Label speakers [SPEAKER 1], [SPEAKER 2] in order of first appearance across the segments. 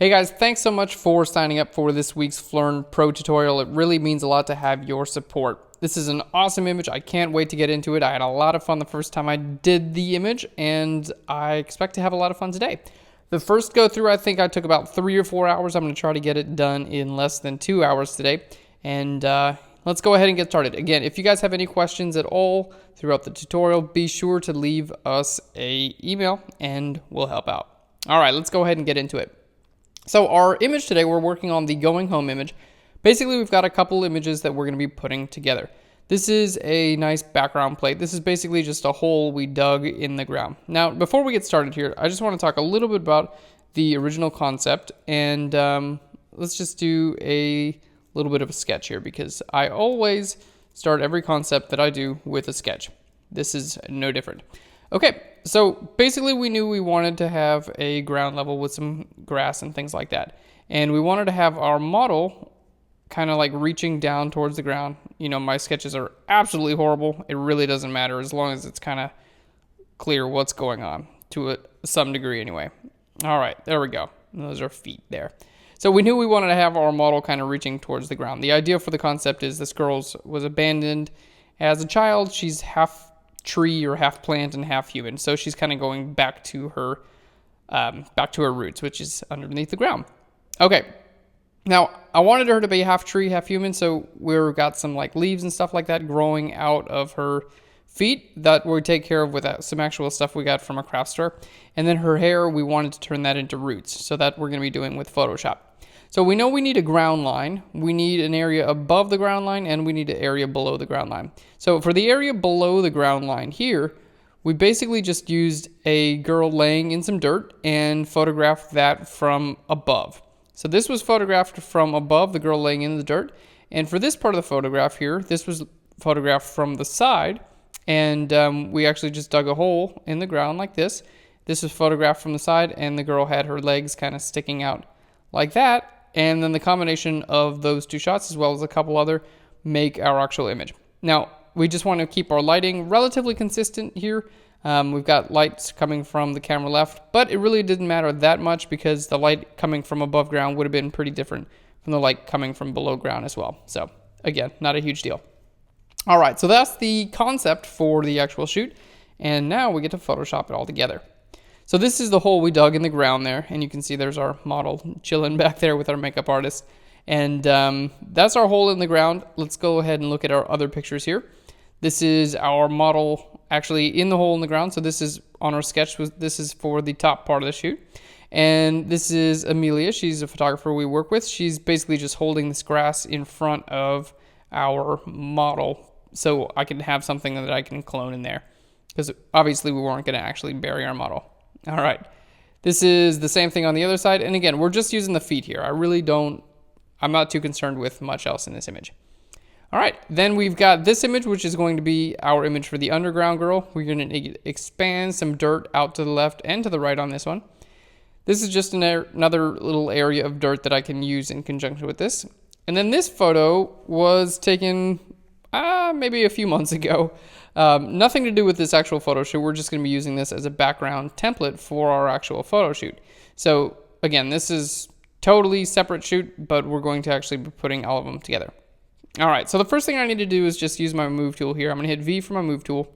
[SPEAKER 1] Hey guys, thanks so much for signing up for this week's Flurn Pro tutorial. It really means a lot to have your support. This is an awesome image. I can't wait to get into it. I had a lot of fun the first time I did the image, and I expect to have a lot of fun today. The first go through, I think I took about 3 or 4 hours. I'm going to try to get it done in less than 2 hours today. And let's go ahead and get started. Again, if you guys have any questions at all throughout the tutorial, be sure to leave us an email and we'll help out. All right, let's go ahead and get into it. So our image today, we're working on the going home image. Basically, we've got a couple images that we're going to be putting together. This is a nice background plate. This is basically just a hole we dug in the ground. Now, before we get started here, I just want to talk a little bit about the original concept, and let's just do a little bit of a sketch here because I always start every concept that I do with a sketch. This is no different. Okay, so basically we knew we wanted to have a ground level with some grass and things like that. And we wanted to have our model kind of like reaching down towards the ground. You know, my sketches are absolutely horrible. It really doesn't matter as long as it's kind of clear what's going on to some degree anyway. All right, there we go. Those are feet there. So we knew we wanted to have our model kind of reaching towards the ground. The idea for the concept is this girl was abandoned as a child. She's half tree or half plant and half human. So she's kind of going back to her roots, which is underneath the ground. Okay. Now, I wanted her to be half tree, half human, so we've got some like leaves and stuff like that growing out of her feet that we take care of with some actual stuff we got from a craft store. And then her hair, we wanted to turn that into roots, so that we're going to be doing with Photoshop. So we know we need a ground line, we need an area above the ground line, and we need an area below the ground line. So for the area below the ground line here, we basically just used a girl laying in some dirt and photographed that from above. So this was photographed from above, the girl laying in the dirt. And for this part of the photograph here, this was photographed from the side. And we actually just dug a hole in the ground like this. This was photographed from the side, and the girl had her legs kind of sticking out like that. And then the combination of those two shots, as well as a couple other, make our actual image. Now, we just want to keep our lighting relatively consistent here. We've got lights coming from the camera left, but it really didn't matter that much because the light coming from above ground would have been pretty different from the light coming from below ground as well. So again, not a huge deal. All right, so that's the concept for the actual shoot. And now we get to Photoshop it all together. So this is the hole we dug in the ground there, and you can see there's our model chilling back there with our makeup artist. And that's our hole in the ground. Let's go ahead and look at our other pictures here. This is our model actually in the hole in the ground. So this is on our sketch. This is for the top part of the shoot. And this is Amelia. She's a photographer we work with. She's basically just holding this grass in front of our model so I can have something that I can clone in there. Because obviously we weren't going to actually bury our model. All right, this is the same thing on the other side. And again, we're just using the feet here. I'm not too concerned with much else in this image. All right, then we've got this image, which is going to be our image for the underground girl. We're going to expand some dirt out to the left and to the right on this one. This is just another little area of dirt that I can use in conjunction with this. And then this photo was taken maybe a few months ago. Nothing to do with this actual photo shoot. We're just going to be using this as a background template for our actual photo shoot. So again, this is totally separate shoot, but we're going to actually be putting all of them together. All right, so the first thing I need to do is just use my move tool here. I'm going to hit V for my move tool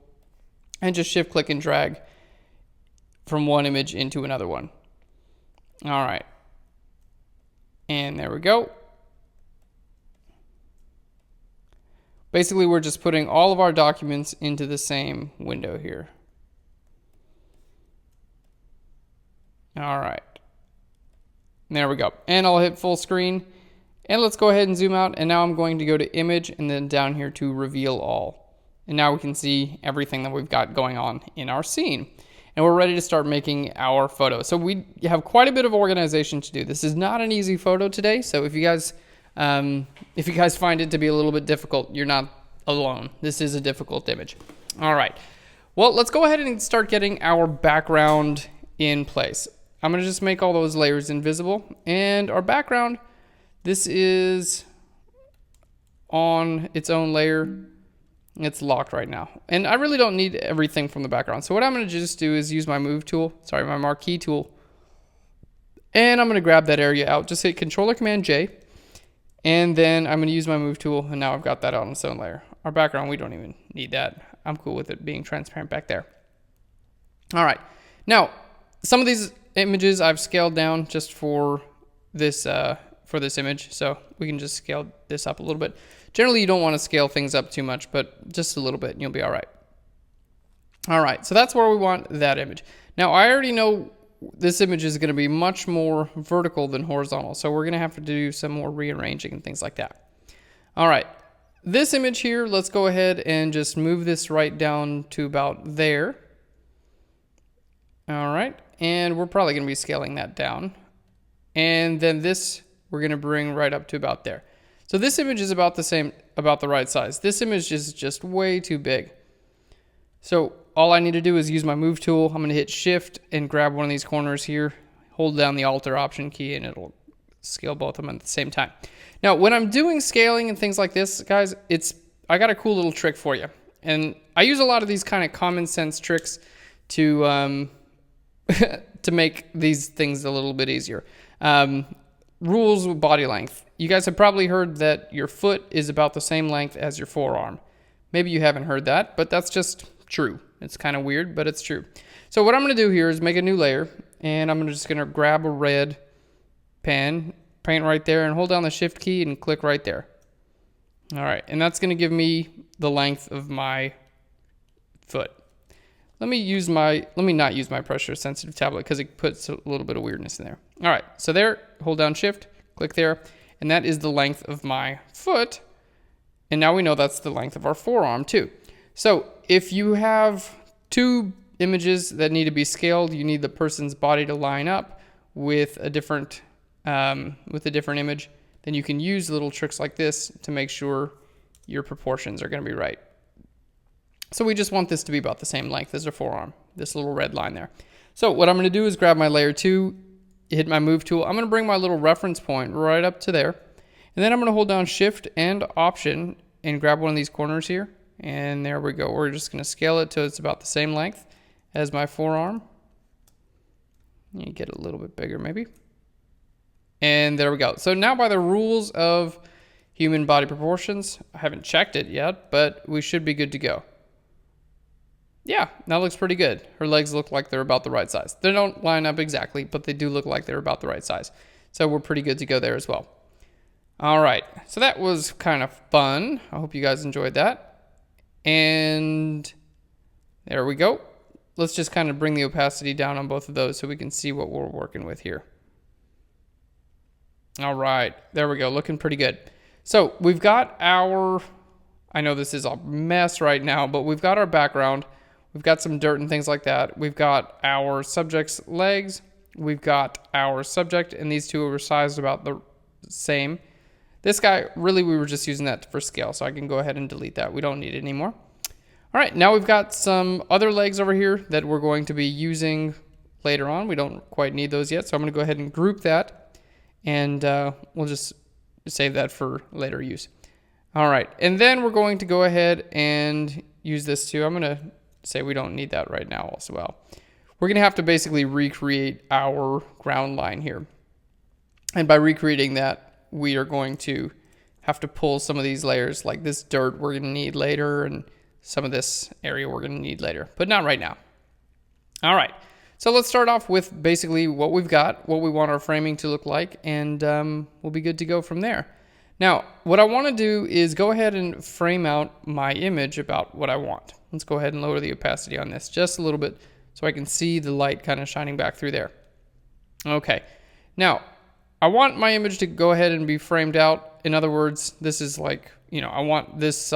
[SPEAKER 1] and just shift click and drag from one image into another one. All right, and there we go. Basically, we're just putting all of our documents into the same window here. All right. There we go. And I'll hit full screen. And let's go ahead and zoom out. And now I'm going to go to image and then down here to reveal all. And now we can see everything that we've got going on in our scene. And we're ready to start making our photo. So we have quite a bit of organization to do. This is not an easy photo today. So if you guys find it to be a little bit difficult, you're not alone. This is a difficult image. All right. Well, let's go ahead and start getting our background in place. I'm going to just make all those layers invisible. And our background, this is on its own layer. It's locked right now. And I really don't need everything from the background. So what I'm going to just do is use my move tool, my marquee tool, And I'm going to grab that area out. Just hit Control or Command J. And then I'm going to use my move tool. And now I've got that on its own layer. Our background, we don't even need that. I'm cool with it being transparent back there. All right. Now, some of these images I've scaled down just for this image. So we can just scale this up a little bit. Generally, you don't want to scale things up too much, but just a little bit and you'll be all right. All right. So that's where we want that image. Now, I already know this image is going to be much more vertical than horizontal. So we're going to have to do some more rearranging and things like that. All right. This image here, let's go ahead and just move this right down to about there. All right. And we're probably going to be scaling that down. And then this, we're going to bring right up to about there. So this image is about the same, about the right size. This image is just way too big. So all I need to do is use my move tool. I'm going to hit shift and grab one of these corners here, hold down the Alt or Option key, and it'll scale both of them at the same time. Now, when I'm doing scaling and things like this, guys, I got a cool little trick for you. And I use a lot of these kind of common sense tricks to to make these things a little bit easier. Rules with body length. You guys have probably heard that your foot is about the same length as your forearm. Maybe you haven't heard that, but that's just true. It's kind of weird, but it's true. So what I'm going to do here is make a new layer, and I'm just going to grab a red pen, paint right there, and hold down the shift key and click right there. All right, and that's going to give me the length of my foot. Let me not use my pressure sensitive tablet because it puts a little bit of weirdness in there. All right, so there, hold down shift, click there, and that is the length of my foot. And now we know that's the length of our forearm too. So if you have two images that need to be scaled, you need the person's body to line up with a different image, then you can use little tricks like this to make sure your proportions are going to be right. So we just want this to be about the same length as our forearm, this little red line there. So what I'm going to do is grab my layer 2, hit my move tool. I'm going to bring my little reference point right up to there. And then I'm going to hold down shift and option and grab one of these corners here. And there we go. We're just going to scale it till it's about the same length as my forearm. You get it a little bit bigger maybe. And there we go. So now by the rules of human body proportions, I haven't checked it yet, but we should be good to go. Yeah, that looks pretty good. Her legs look like they're about the right size. They don't line up exactly, but they do look like they're about the right size. So we're pretty good to go there as well. All right, so that was kind of fun. I hope you guys enjoyed that. And there we go. Let's just kind of bring the opacity down on both of those so we can see what we're working with here. All right, there we go, looking pretty good. So we've got our, I know this is a mess right now, but we've got our background. We've got some dirt and things like that. We've got our subject's legs. We've got our subject, and these two are sized about the same. This guy, really, we were just using that for scale, so I can go ahead and delete that. We don't need it anymore. All right, now we've got some other legs over here that we're going to be using later on. We don't quite need those yet, so I'm going to go ahead and group that, and we'll just save that for later use. All right, and then we're going to go ahead and use this too. I'm going to say we don't need that right now as well. We're going to have to basically recreate our ground line here. And by recreating that, we are going to have to pull some of these layers, like this dirt we're going to need later, and some of this area we're going to need later, but not right now. All right, so let's start off with basically what we've got, what we want our framing to look like, and we'll be good to go from there. Now, what I want to do is go ahead and frame out my image about what I want. Let's go ahead and lower the opacity on this just a little bit so I can see the light kind of shining back through there. Okay, now I want my image to go ahead and be framed out. In other words, this is like, I want this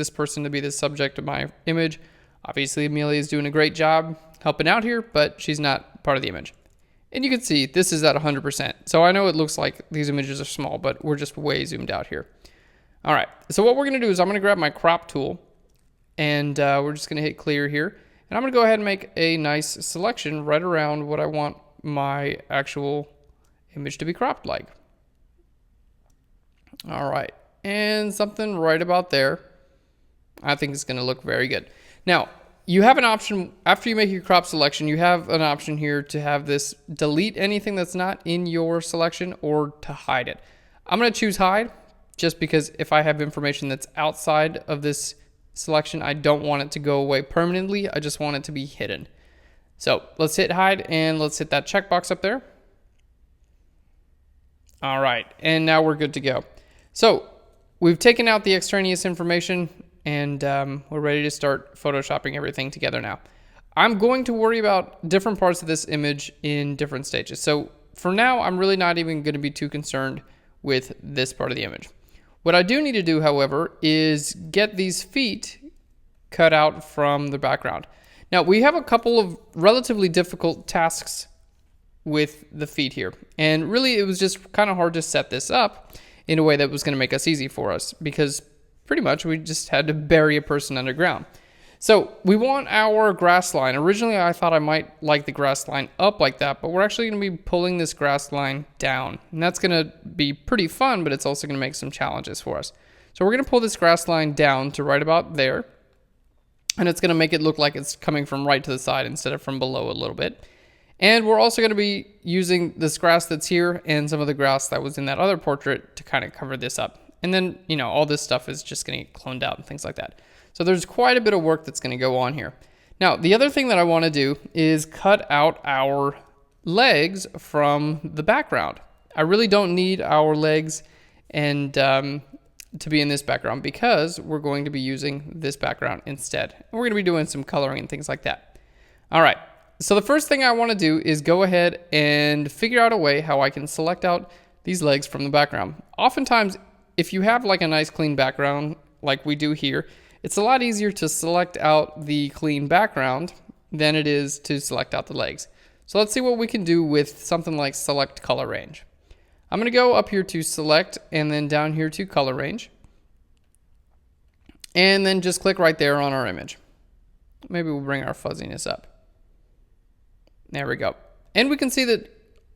[SPEAKER 1] person to be the subject of my image. Obviously, Amelia is doing a great job helping out here, but she's not part of the image. And you can see this is at 100%. So I know it looks like these images are small, but we're just way zoomed out here. All right, so what we're going to do is I'm going to grab my crop tool, and we're just going to hit clear here. And I'm going to go ahead and make a nice selection right around what I want my actual image to be cropped like. All right, and something right about there I think is going to look very good. Now, you have an option after you make your crop selection. You have an option here to have this delete anything that's not in your selection or to hide it. I'm going to choose hide just because if I have information that's outside of this selection, I don't want it to go away permanently. I just want it to be hidden. So let's hit hide and let's hit that checkbox up there. All right, and now we're good to go. So we've taken out the extraneous information and we're ready to start photoshopping everything together now. I'm going to worry about different parts of this image in different stages. So for now, I'm really not even going to be too concerned with this part of the image. What I do need to do, however, is get these feet cut out from the background. Now, we have a couple of relatively difficult tasks with the feet here. And really, it was just kind of hard to set this up in a way that was going to make us easy for us because pretty much we just had to bury a person underground. So we want our grass line. Originally, I thought I might like the grass line up like that, but we're actually going to be pulling this grass line down. And that's going to be pretty fun, but it's also going to make some challenges for us. So we're going to pull this grass line down to right about there. And it's going to make it look like it's coming from right to the side instead of from below a little bit. And we're also going to be using this grass that's here and some of the grass that was in that other portrait to kind of cover this up. And then, you know, all this stuff is just going to get cloned out and things like that. So there's quite a bit of work that's going to go on here. Now, the other thing that I want to do is cut out our legs from the background. I really don't need our legs and to be in this background because we're going to be using this background instead. And we're going to be doing some coloring and things like that. All right. So the first thing I want to do is go ahead and figure out a way how I can select out these legs from the background. Oftentimes, if you have like a nice clean background like we do here, it's a lot easier to select out the clean background than it is to select out the legs. So let's see what we can do with something like select color range. I'm going to go up here to select and then down here to color range. And then just click right there on our image. Maybe we'll bring our fuzziness up. There we go. And we can see that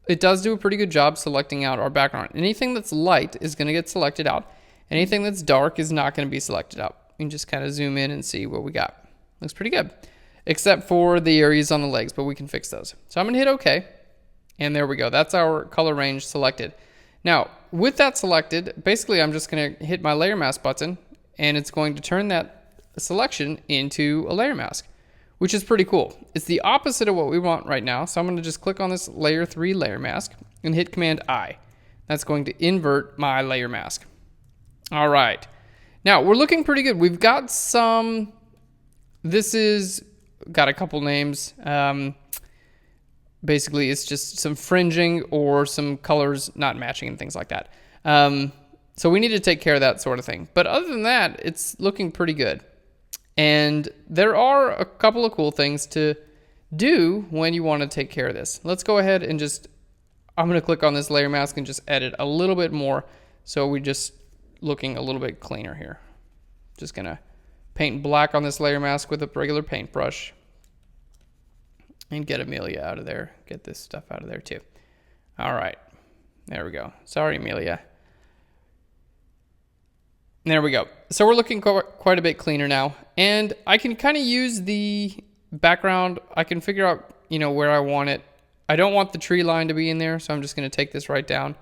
[SPEAKER 1] it does do a pretty good job selecting out our background. Anything that's light is going to get selected out. Anything that's dark is not going to be selected out. You can just kind of zoom in and see what we got. Looks pretty good. Except for the areas on the legs, but we can fix those. So I'm going to hit OK. And there we go. That's our color range selected. Now, with that selected, basically I'm just going to hit my layer mask button and it's going to turn that selection into a layer mask, which is pretty cool. It's the opposite of what we want right now. So I'm going to just click on this layer 3 layer mask and hit Command I. That's going to invert my layer mask. All right. Now we're looking pretty good. We've got some, this is got a couple names. Basically it's just some fringing or some colors not matching and things like that. So we need to take care of that sort of thing. But other than that, it's looking pretty good. And there are a couple of cool things to do when you want to take care of this. Let's go ahead and I'm going to click on this layer mask and just edit a little bit more. So we just looking a little bit cleaner here. Just going to paint black on this layer mask with a regular paintbrush. And get Amelia out of there. Get this stuff out of there too. All right. There we go. Sorry, Amelia. There we go. So we're looking quite a bit cleaner now. And I can kind of use the background. I can figure out, where I want it. I don't want the tree line to be in there, so I'm just going to take this right down.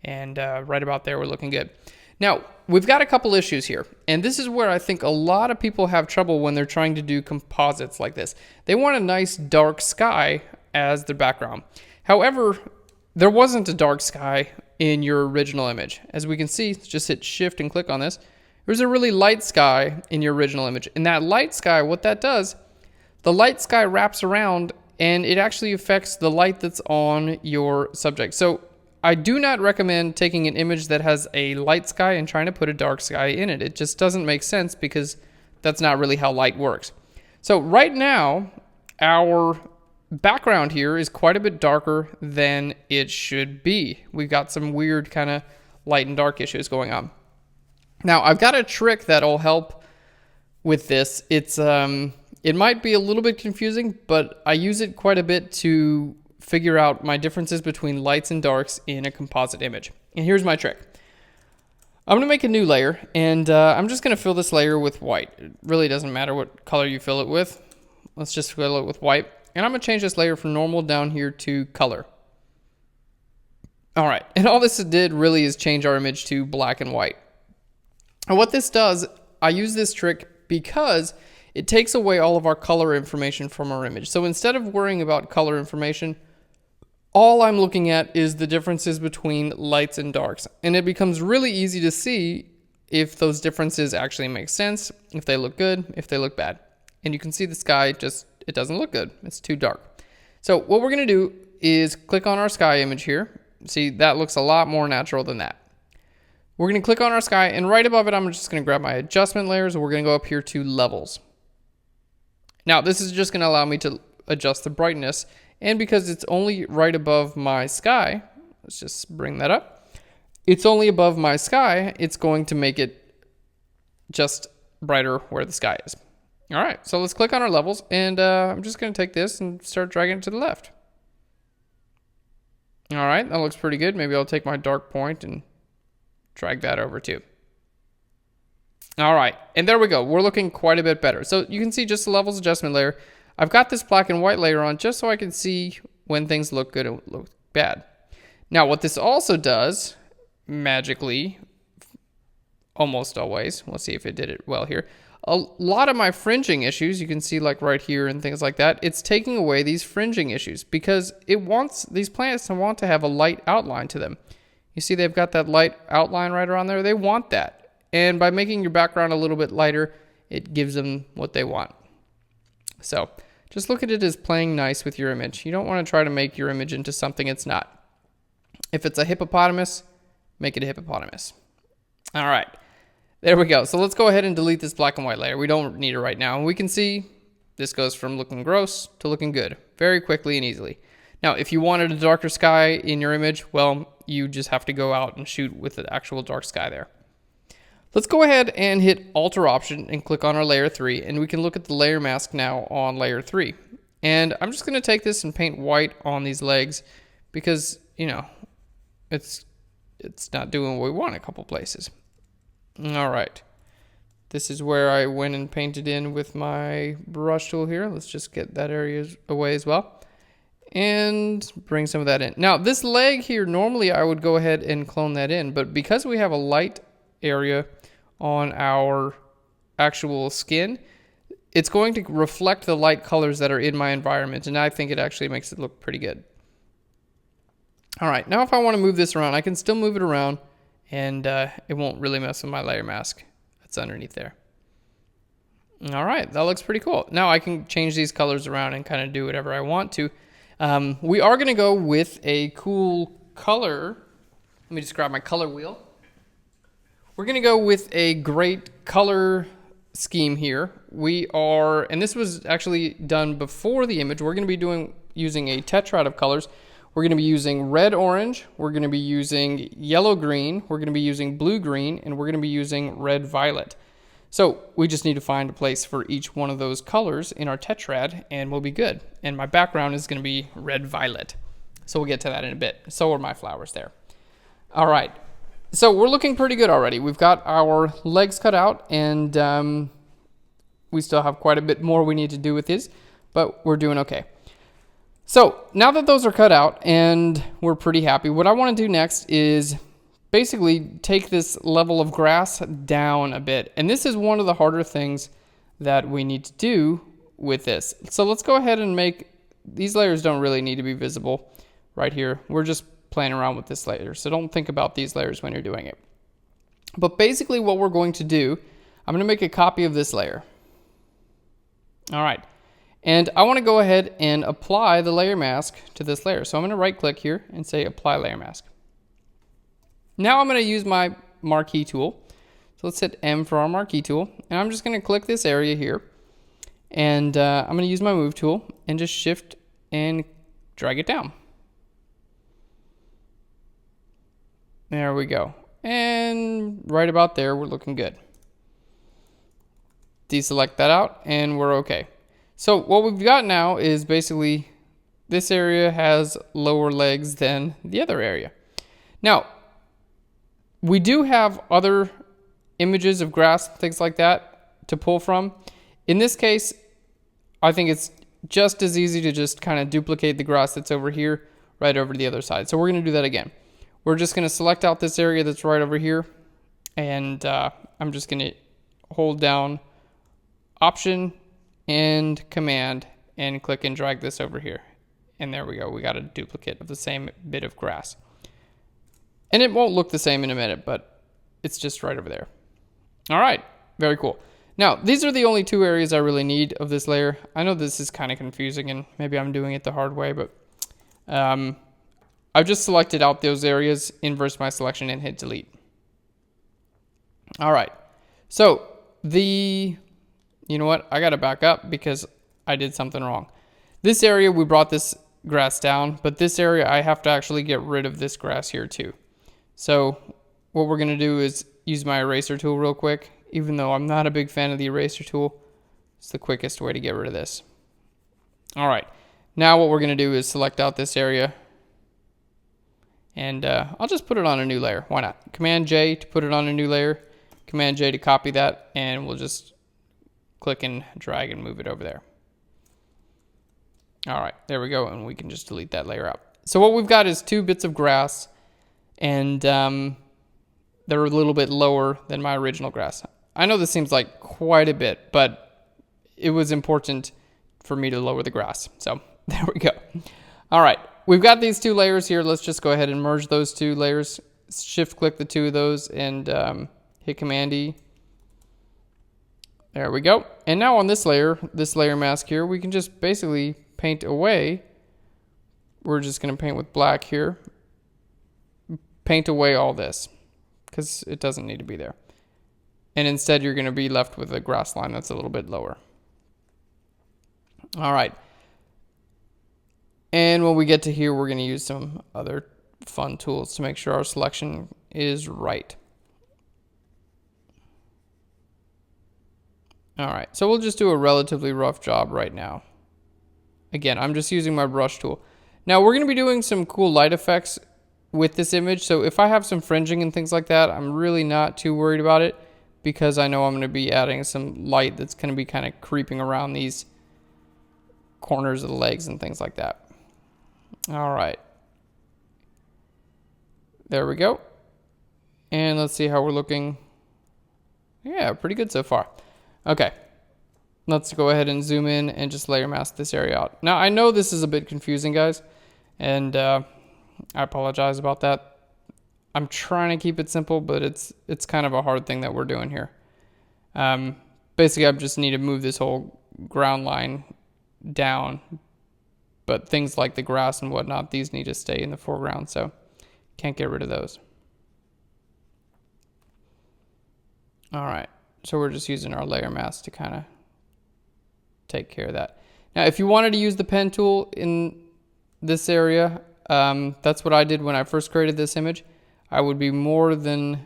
[SPEAKER 1] And right about there, we're looking good. Now, we've got a couple issues here. And this is where I think a lot of people have trouble when they're trying to do composites like this. They want a nice dark sky as their background. However, there wasn't a dark sky in your original image. As we can see, just hit shift and click on this. There's a really light sky in your original image. And that light sky, what that does, the light sky wraps around and it actually affects the light that's on your subject. So I do not recommend taking an image that has a light sky and trying to put a dark sky in it. It just doesn't make sense because that's not really how light works. So right now, our background here is quite a bit darker than it should be. We've got some weird kind of light and dark issues going on. Now, I've got a trick that'll help with this. It might be a little bit confusing, but I use it quite a bit to figure out my differences between lights and darks in a composite image. And here's my trick. I'm going to make a new layer, and I'm just going to fill this layer with white. It really doesn't matter what color you fill it with. Let's just fill it with white. And I'm going to change this layer from normal down here to color. All right, and all this did really is change our image to black and white. And what this does, I use this trick because it takes away all of our color information from our image. So instead of worrying about color information, all I'm looking at is the differences between lights and darks. And it becomes really easy to see if those differences actually make sense, if they look good, if they look bad. And you can see the sky just, it doesn't look good. It's too dark. So what we're going to do is click on our sky image here. See, that looks a lot more natural than that. We're going to click on our sky, and right above it, I'm just going to grab my adjustment layers, and we're going to go up here to levels. Now, this is just going to allow me to adjust the brightness, and because it's only right above my sky, let's just bring that up. It's only above my sky, it's going to make it just brighter where the sky is. All right, so let's click on our levels, and I'm just going to take this and start dragging it to the left. All right, that looks pretty good. Maybe I'll take my dark point and drag that over too. All right, and there we go. We're looking quite a bit better. So you can see just the levels adjustment layer. I've got this black and white layer on just so I can see when things look good and look bad. Now, what this also does, magically, almost always, we'll see if it did it well here. A lot of my fringing issues, you can see like right here and things like that, it's taking away these fringing issues because it wants these plants want to have a light outline to them. You see they've got that light outline right around there. They want that. And by making your background a little bit lighter, it gives them what they want. So just look at it as playing nice with your image. You don't want to try to make your image into something it's not. If it's a hippopotamus, make it a hippopotamus. All right. There we go. So let's go ahead and delete this black and white layer. We don't need it right now. And we can see this goes from looking gross to looking good very quickly and easily. Now, if you wanted a darker sky in your image, well, you just have to go out and shoot with the actual dark sky there. Let's go ahead and hit Alter Option and click on our layer 3, and we can look at the layer mask now on layer 3. And I'm just going to take this and paint white on these legs because, you know, it's not doing what we want in a couple places. All right, this is where I went and painted in with my brush tool here. Let's just get that area away as well and bring some of that in. Now this leg here, normally I would go ahead and clone that in, but because we have a light area on our actual skin, it's going to reflect the light colors that are in my environment, and I think it actually makes it look pretty good. All right, now if I want to move this around, I can still move it around, and it won't really mess with my layer mask that's underneath there. All right, that looks pretty cool. Now I can change these colors around and kind of do whatever I want to. We are going to go with a cool color. Let me just grab my color wheel. We're going to go with a great color scheme here. We are, and this was actually done before the image, we're going to be using a tetrad of colors. We're going to be using red orange, we're going to be using yellow green, we're going to be using blue green, and we're going to be using red violet. So we just need to find a place for each one of those colors in our tetrad and we'll be good. And my background is going to be red violet. So we'll get to that in a bit. So are my flowers there. All right. So we're looking pretty good already. We've got our legs cut out and we still have quite a bit more we need to do with this, but we're doing okay. So now that those are cut out and we're pretty happy, what I want to do next is basically take this level of grass down a bit. And this is one of the harder things that we need to do with this. So let's go ahead and these layers don't really need to be visible right here. We're just playing around with this layer. So don't think about these layers when you're doing it. But basically what we're going to do, I'm going to make a copy of this layer. All right. And I want to go ahead and apply the layer mask to this layer. So I'm going to right click here and say apply layer mask. Now I'm going to use my marquee tool. So let's hit M for our marquee tool. And I'm just going to click this area here. And I'm going to use my move tool and just shift and drag it down. There we go. And right about there, we're looking good. Deselect that out and we're okay. So what we've got now is basically this area has lower legs than the other area. Now, we do have other images of grass, things like that to pull from. In this case, I think it's just as easy to just kind of duplicate the grass that's over here right over to the other side. So we're going to do that again. We're just going to select out this area that's right over here, and I'm just going to hold down Option and Command and click and drag this over here. And there we go. We got a duplicate of the same bit of grass. And it won't look the same in a minute, but it's just right over there. All right, very cool. Now, these are the only two areas I really need of this layer. I know this is kind of confusing and maybe I'm doing it the hard way, but I've just selected out those areas, inverse my selection, and hit delete. All right, so you know what? I got to back up because I did something wrong. This area, we brought this grass down, but this area, I have to actually get rid of this grass here too. So what we're going to do is use my eraser tool real quick. Even though I'm not a big fan of the eraser tool, it's the quickest way to get rid of this. All right, now what we're going to do is select out this area, and I'll just put it on a new layer. Why not? Command J to put it on a new layer, Command J to copy that, and we'll just click and drag and move it over there. All right, there we go, and we can just delete that layer out. So what we've got is two bits of grass, and they're a little bit lower than my original grass. I know this seems like quite a bit, but it was important for me to lower the grass. So there we go. All right, we've got these two layers here. Let's just go ahead and merge those two layers. Shift click the two of those and hit Command E. There we go. And now on this layer mask here, we can just basically paint away. We're just going to paint with black here. Paint away all this because it doesn't need to be there. And instead, you're going to be left with a grass line that's a little bit lower. All right. And when we get to here, we're going to use some other fun tools to make sure our selection is right. All right. So we'll just do a relatively rough job right now. Again, I'm just using my brush tool. Now, we're going to be doing some cool light effects with this image. So if I have some fringing and things like that, I'm really not too worried about it, because I know I'm going to be adding some light that's going to be kind of creeping around these corners of the legs and things like that. All right. There we go. And let's see how we're looking. Yeah, pretty good so far. Okay. Let's go ahead and zoom in and just layer mask this area out. Now, I know this is a bit confusing, guys, and I apologize about that. I'm trying to keep it simple, but it's kind of a hard thing that we're doing here. Basically, I just need to move this whole ground line down, but things like the grass and whatnot, these need to stay in the foreground, so can't get rid of those. All right, so we're just using our layer mask to kind of take care of that. Now, if you wanted to use the pen tool in this area, that's what I did when I first created this image. I would be more than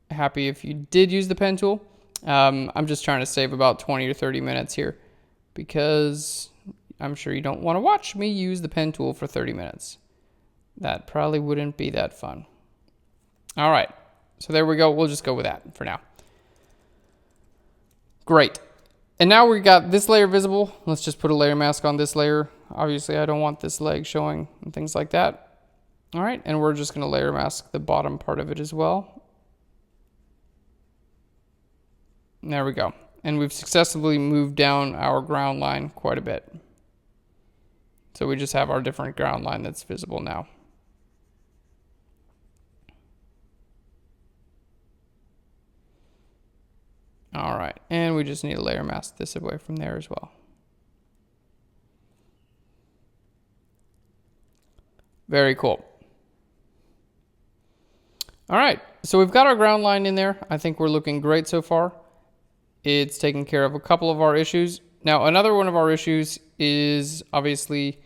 [SPEAKER 1] happy if you did use the pen tool. I'm just trying to save about 20 or 30 minutes here, because I'm sure you don't want to watch me use the pen tool for 30 minutes. That probably wouldn't be that fun. All right, so there we go. We'll just go with that for now. Great. And now we got this layer visible. Let's just put a layer mask on this layer. Obviously, I don't want this leg showing and things like that. All right, and we're just going to layer mask the bottom part of it as well. There we go. And we've successfully moved down our ground line quite a bit. So we just have our different ground line that's visible now. All right, and we just need to layer mask this away from there as well. Very cool. All right, so we've got our ground line in there. I think we're looking great so far. It's taking care of a couple of our issues. Now, another one of our issues is obviously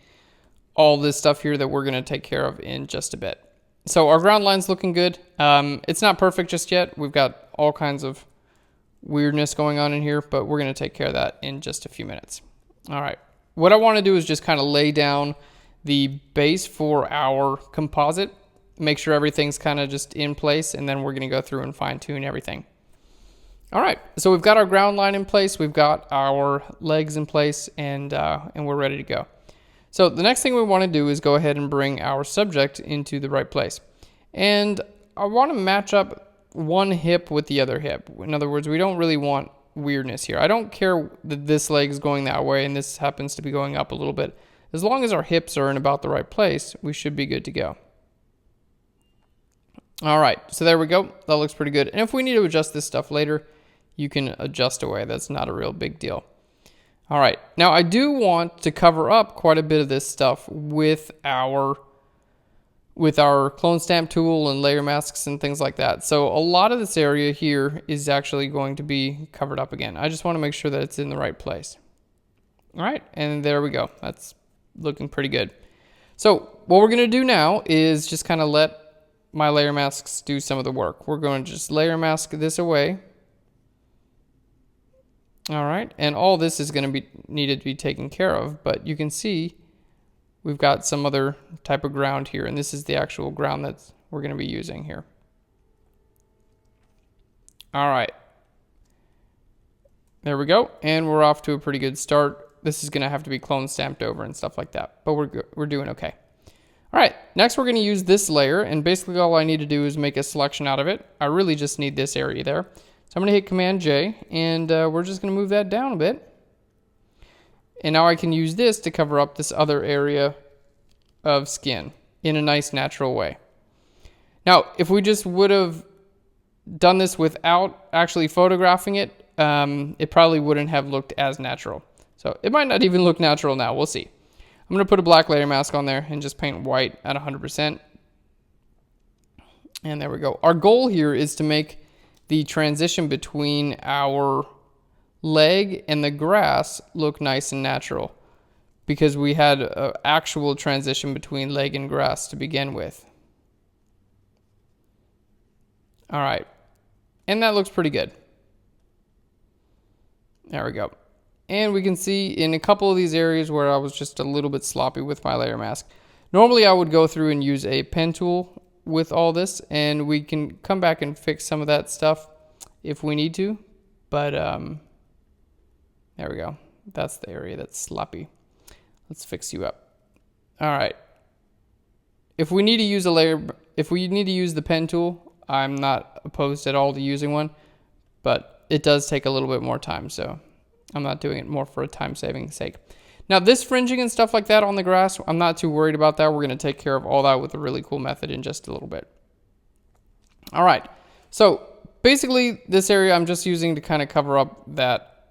[SPEAKER 1] all this stuff here that we're going to take care of in just a bit. So our ground line's looking good. It's not perfect just yet. We've got all kinds of weirdness going on in here, but we're going to take care of that in just a few minutes. All right, what I want to do is just kind of lay down the base for our composite, make sure everything's kind of just in place, and then we're going to go through and fine tune everything. All right, so we've got our ground line in place, we've got our legs in place, and we're ready to go. So the next thing we want to do is go ahead and bring our subject into the right place. And I want to match up one hip with the other hip. In other words, we don't really want weirdness here. I don't care that this leg is going that way and this happens to be going up a little bit. As long as our hips are in about the right place, we should be good to go. All right, so there we go. That looks pretty good. And if we need to adjust this stuff later, you can adjust away. That's not a real big deal. All right, now I do want to cover up quite a bit of this stuff with our clone stamp tool and layer masks and things like that. So a lot of this area here is actually going to be covered up again. I just want to make sure that it's in the right place. All right, and there we go. That's looking pretty good. So what we're going to do now is just kind of let my layer masks do some of the work. We're going to just layer mask this away. All right, and all this is going to be needed to be taken care of, but you can see we've got some other type of ground here, and this is the actual ground that we're going to be using here. All right, there we go, and we're off to a pretty good start. This is going to have to be clone stamped over and stuff like that, but we're doing okay. All right, next we're going to use this layer, and basically all I need to do is make a selection out of it. I really just need this area there. So I'm going to hit Command J, and we're just going to move that down a bit. And now I can use this to cover up this other area of skin in a nice natural way. Now, if we just would have done this without actually photographing it, it probably wouldn't have looked as natural. So it might not even look natural now. We'll see. I'm going to put a black layer mask on there and just paint white at 100%. And there we go. Our goal here is to make the transition between our leg and the grass look nice and natural, because we had an actual transition between leg and grass to begin with. All right, and that looks pretty good. There we go. And we can see in a couple of these areas where I was just a little bit sloppy with my layer mask. Normally I would go through and use a pen tool with all this, and we can come back and fix some of that stuff if we need to, but there we go. That's the area that's sloppy. Let's fix you up. All right. If we need to use the pen tool, I'm not opposed at all to using one, but it does take a little bit more time, so I'm not doing it more for a time-saving sake. Now, this fringing and stuff like that on the grass, I'm not too worried about that. We're going to take care of all that with a really cool method in just a little bit. All right, so basically this area I'm just using to kind of cover up that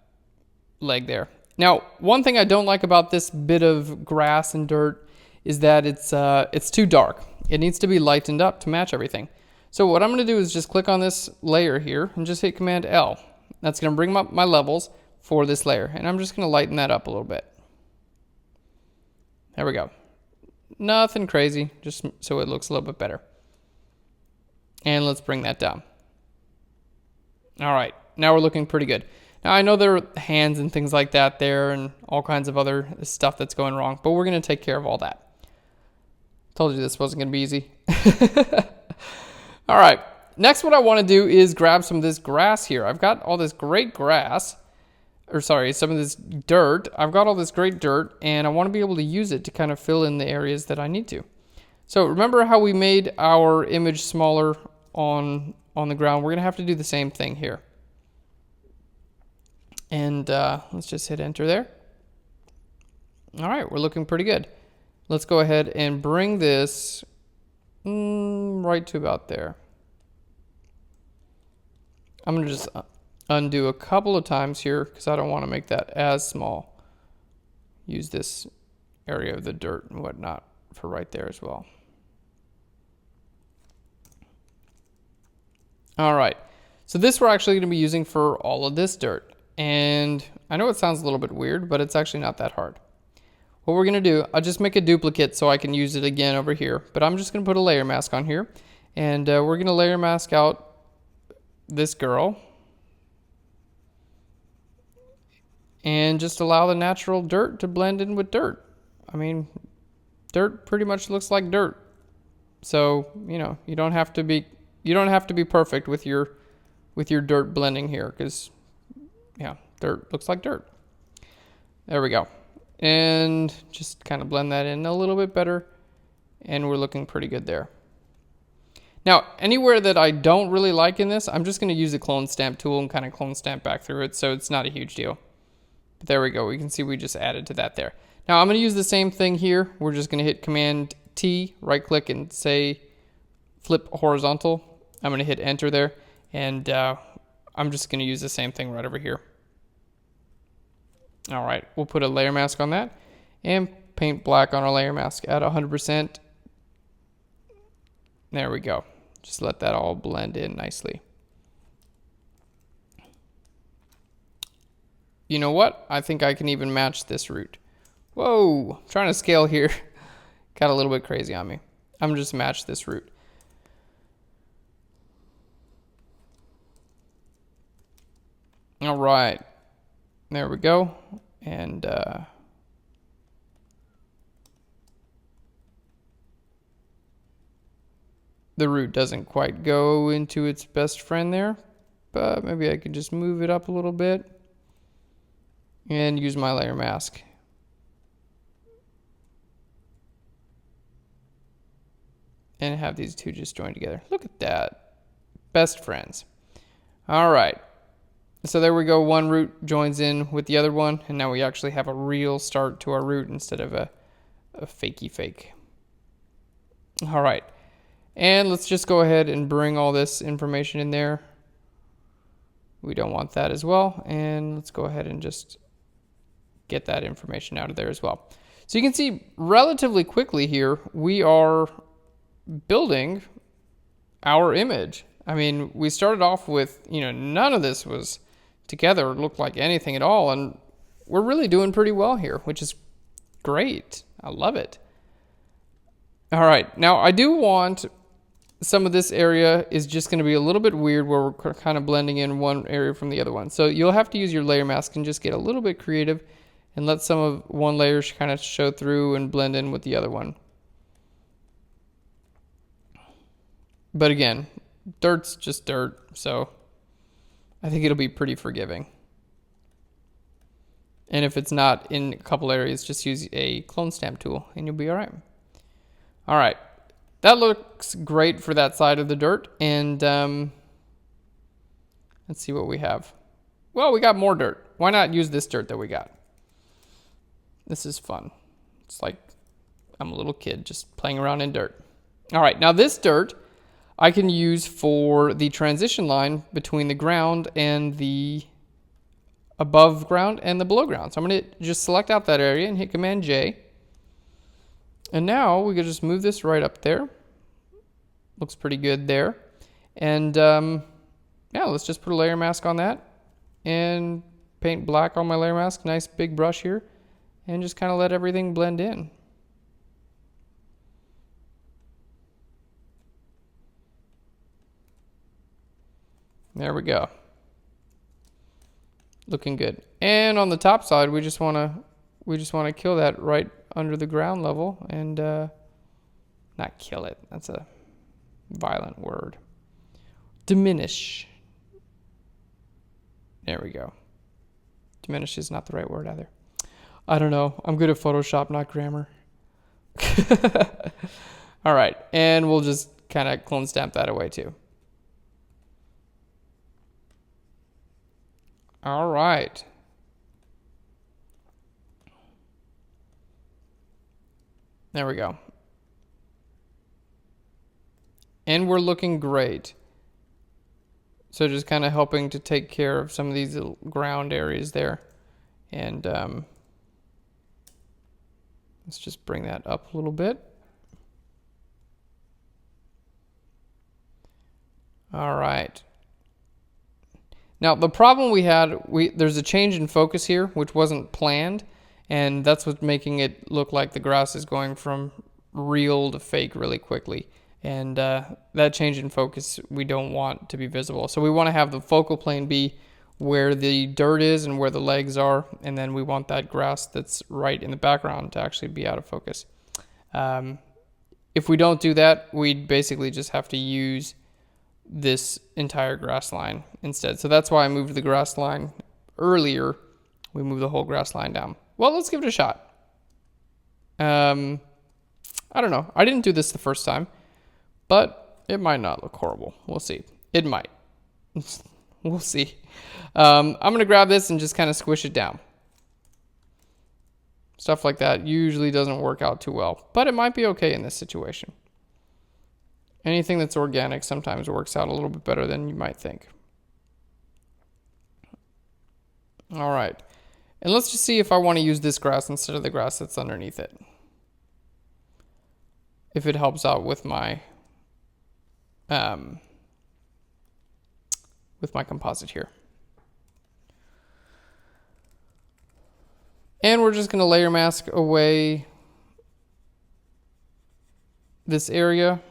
[SPEAKER 1] leg there. Now, one thing I don't like about this bit of grass and dirt is that it's too dark. It needs to be lightened up to match everything. So what I'm going to do is just click on this layer here and just hit Command L. That's going to bring up my levels for this layer, and I'm just going to lighten that up a little bit. There we go. Nothing crazy, just so it looks a little bit better. And let's bring that down. All right, now we're looking pretty good. Now I know there are hands and things like that there and all kinds of other stuff that's going wrong, but we're going to take care of all that. Told you this wasn't going to be easy. All right, next what I want to do is grab some of this grass here. I've got all this great grass. Or sorry, some of this dirt. I've got all this great dirt, and I want to be able to use it to kind of fill in the areas that I need to. So remember how we made our image smaller on the ground? We're going to have to do the same thing here. And let's just hit enter there. All right, we're looking pretty good. Let's go ahead and bring this right to about there. I'm going to just undo a couple of times here because I don't want to make that as small. Use this area of the dirt and whatnot for right there as well. All right, so this we're actually going to be using for all of this dirt. And I know it sounds a little bit weird, but it's actually not that hard. What we're going to do, I'll just make a duplicate so I can use it again over here. But I'm just going to put a layer mask on here. And we're going to layer mask out this girl. And just allow the natural dirt to blend in with dirt. I mean, dirt pretty much looks like dirt. So, you know, you don't have to be perfect with your with your dirt blending here, because yeah, dirt looks like dirt. There we go. And just kind of blend that in a little bit better, and we're looking pretty good there. Now, anywhere that I don't really like in this, I'm just going to use the clone stamp tool and kind of clone stamp back through it, so it's not a huge deal. But there we go. We can see we just added to that there. Now, I'm going to use the same thing here. We're just going to hit Command T, right click, and say flip horizontal. I'm going to hit enter there, and I'm just going to use the same thing right over here. All right, we'll put a layer mask on that and paint black on our layer mask at 100%. There we go. Just let that all blend in nicely. You know what? I think I can even match this root. Whoa, I'm trying to scale here. Got a little bit crazy on me. I'm gonna just match this root. All right, there we go. And the root doesn't quite go into its best friend there, but maybe I could just move it up a little bit and use my layer mask. And have these two just join together. Look at that. Best friends. All right. So there we go. One root joins in with the other one, and now we actually have a real start to our root instead of a fakey fake. All right. And let's just go ahead and bring all this information in there. We don't want that as well. And let's go ahead and just get that information out of there as well. So you can see relatively quickly here, we are building our image. I mean, we started off with, none of this was together or looked like anything at all. And we're really doing pretty well here, which is great. I love it. All right. Now I do want some of this area is just going to be a little bit weird where we're kind of blending in one area from the other one. So you'll have to use your layer mask and just get a little bit creative and let some of one layer kind of show through and blend in with the other one. But again, dirt's just dirt, so I think it'll be pretty forgiving. And if it's not in a couple areas, just use a clone stamp tool and you'll be all right. All right. That looks great for that side of the dirt. And let's see what we have. Well, we got more dirt. Why not use this dirt that we got? This is fun. It's like I'm a little kid just playing around in dirt. All right, now this dirt I can use for the transition line between the ground and the above ground and the below ground. So I'm going to just select out that area and hit Command J. And now we can just move this right up there. Looks pretty good there. And yeah, let's just put a layer mask on that and paint black on my layer mask. Nice big brush here. And just kind of let everything blend in. There we go. Looking good. And on the top side, we just want to kill that right under the ground level and not kill it. That's a violent word. Diminish. There we go. Diminish is not the right word either. I don't know. I'm good at Photoshop, not grammar. All right. And we'll just kind of clone stamp that away too. All right. There we go. And we're looking great. So just kind of helping to take care of some of these little ground areas there. And let's just bring that up a little bit. All right. Now the problem we had, there's a change in focus here, which wasn't planned. And that's what's making it look like the grass is going from real to fake really quickly. And that change in focus we don't want to be visible. So we want to have the focal plane be where the dirt is and where the legs are. And then we want that grass that's right in the background to actually be out of focus. If we don't do that, we'd basically just have to use this entire grass line instead. So that's why I moved the grass line earlier. We moved the whole grass line down. Well, let's give it a shot. I don't know. I didn't do this the first time, but it might not look horrible. We'll see. It might. We'll see. I'm going to grab this and just kind of squish it down. Stuff like that usually doesn't work out too well, but it might be okay in this situation. Anything that's organic sometimes works out a little bit better than you might think. All right. And let's just see if I want to use this grass instead of the grass that's underneath it. If it helps out with my composite here. And we're just going to layer mask away this area.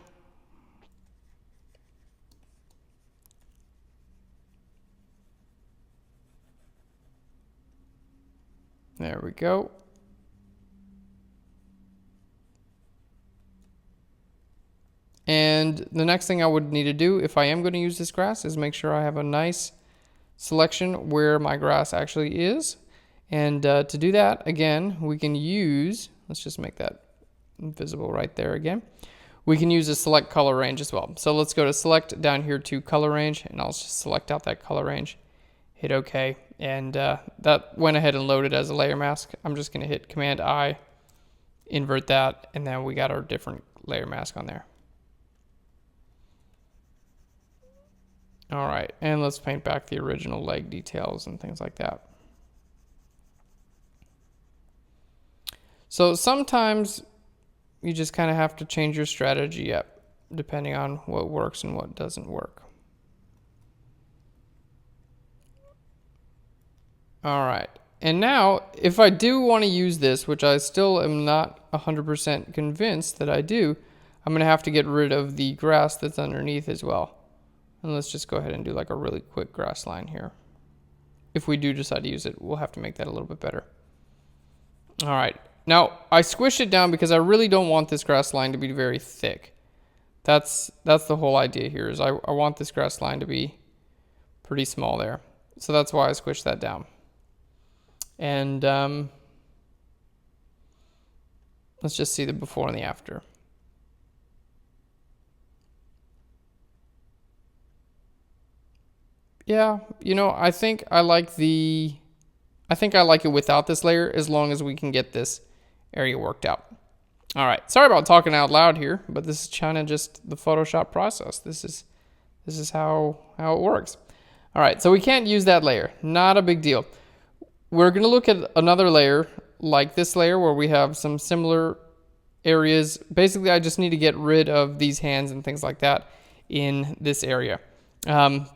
[SPEAKER 1] There we go. And the next thing I would need to do if I am going to use this grass is make sure I have a nice selection where my grass actually is. And to do that, again, we can use, let's just make that visible right there again. We can use a select color range as well. So let's go to select down here to color range, and I'll just select out that color range, hit OK. And that went ahead and loaded as a layer mask. I'm just going to hit Command I, invert that, and then we got our different layer mask on there. All right, and let's paint back the original leg details and things like that. So sometimes you just kind of have to change your strategy up depending on what works and what doesn't work. All right, and now if I do want to use this, which I still am not 100% convinced that I do, I'm going to have to get rid of the grass that's underneath as well. And let's just go ahead and do like a really quick grass line here. If we do decide to use it, we'll have to make that a little bit better. All right. Now, I squish it down because I really don't want this grass line to be very thick. That's the whole idea here, is I want this grass line to be pretty small there. So that's why I squish that down. And let's just see the before and the after. Yeah, you know, I think I like it without this layer, as long as we can get this area worked out. All right, sorry about talking out loud here, but this is kind of just the Photoshop process. This is how it works. All right, so we can't use that layer. Not a big deal. We're going to look at another layer like this layer where we have some similar areas. Basically, I just need to get rid of these hands and things like that in this area.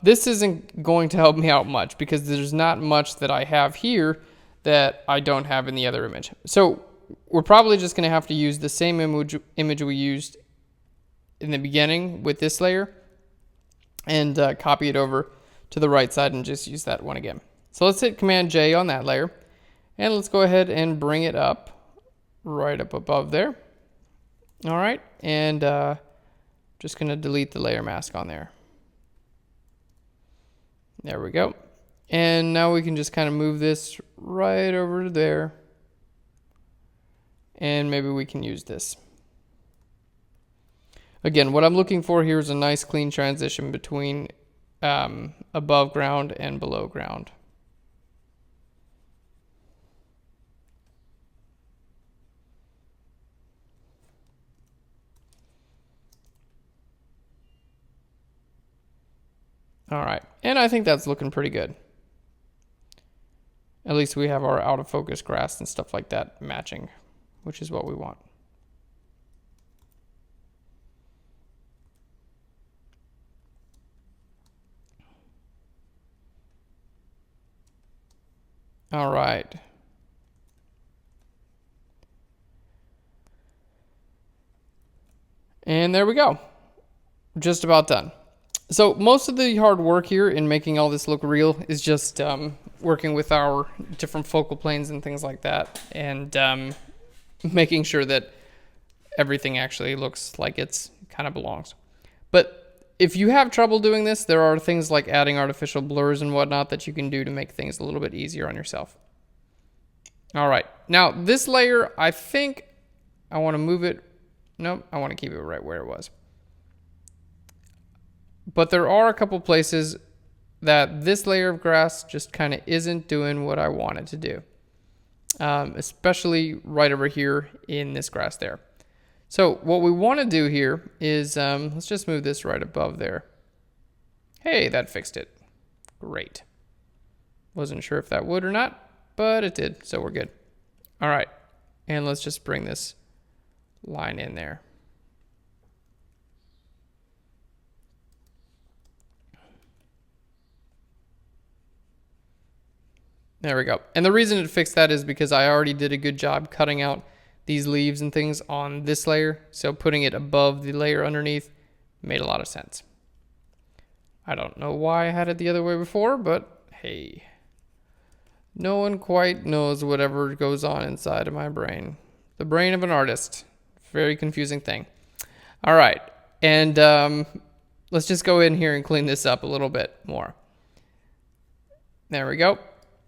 [SPEAKER 1] This isn't going to help me out much because there's not much that I have here that I don't have in the other image. So we're probably just going to have to use the same image we used in the beginning with this layer and copy it over to the right side and just use that one again. So let's hit Command J on that layer, and let's go ahead and bring it up right up above there. All right, and just going to delete the layer mask on there. There we go. And now we can just kind of move this right over to there. And maybe we can use this. Again, what I'm looking for here is a nice clean transition between above ground and below ground. All right, and I think that's looking pretty good. At least we have our out of focus grass and stuff like that matching, which is what we want. All right. And there we go. Just about done. So most of the hard work here in making all this look real is just working with our different focal planes and things like that, and making sure that everything actually looks like it's kind of belongs. But if you have trouble doing this, there are things like adding artificial blurs and whatnot that you can do to make things a little bit easier on yourself. All right, now this layer, I think I want to move it. Nope, I want to keep it right where it was. But there are a couple places that this layer of grass just kind of isn't doing what I want it to do. Especially right over here in this grass there. So what we want to do here is, let's just move this right above there. Hey, that fixed it. Great. Wasn't sure if that would or not, but it did, so we're good. All right, and let's just bring this line in there. There we go. And the reason it fixed that is because I already did a good job cutting out these leaves and things on this layer. So putting it above the layer underneath made a lot of sense. I don't know why I had it the other way before, but hey, no one quite knows whatever goes on inside of my brain. The brain of an artist. Very confusing thing. All right. And let's just go in here and clean this up a little bit more. There we go.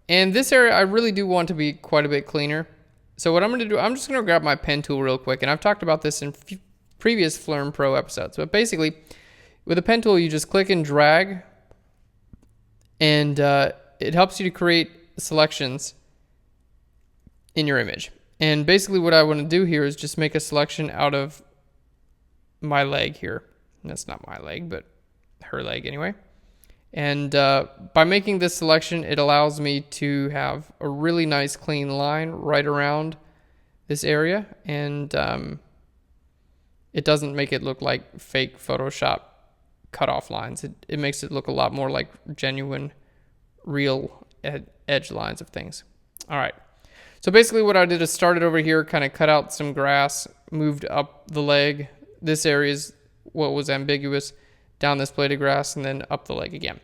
[SPEAKER 1] And this area, I really do want to be quite a bit cleaner. So what I'm going to do, I'm just going to grab my pen tool real quick. And I've talked about this in previous Flurn Pro episodes. But basically, with a pen tool, you just click and drag. And it helps you to create selections in your image. And basically what I want to do here is just make a selection out of my leg here. And that's not my leg, but her leg anyway. And by making this selection, it allows me to have a really nice clean line right around this area. And it doesn't make it look like fake Photoshop cutoff lines. It makes it look a lot more like genuine, real edge lines of things. All right. So basically what I did is started over here, kind of cut out some grass, moved up the leg. This area is what was ambiguous. Down this blade of grass, and then up the leg again.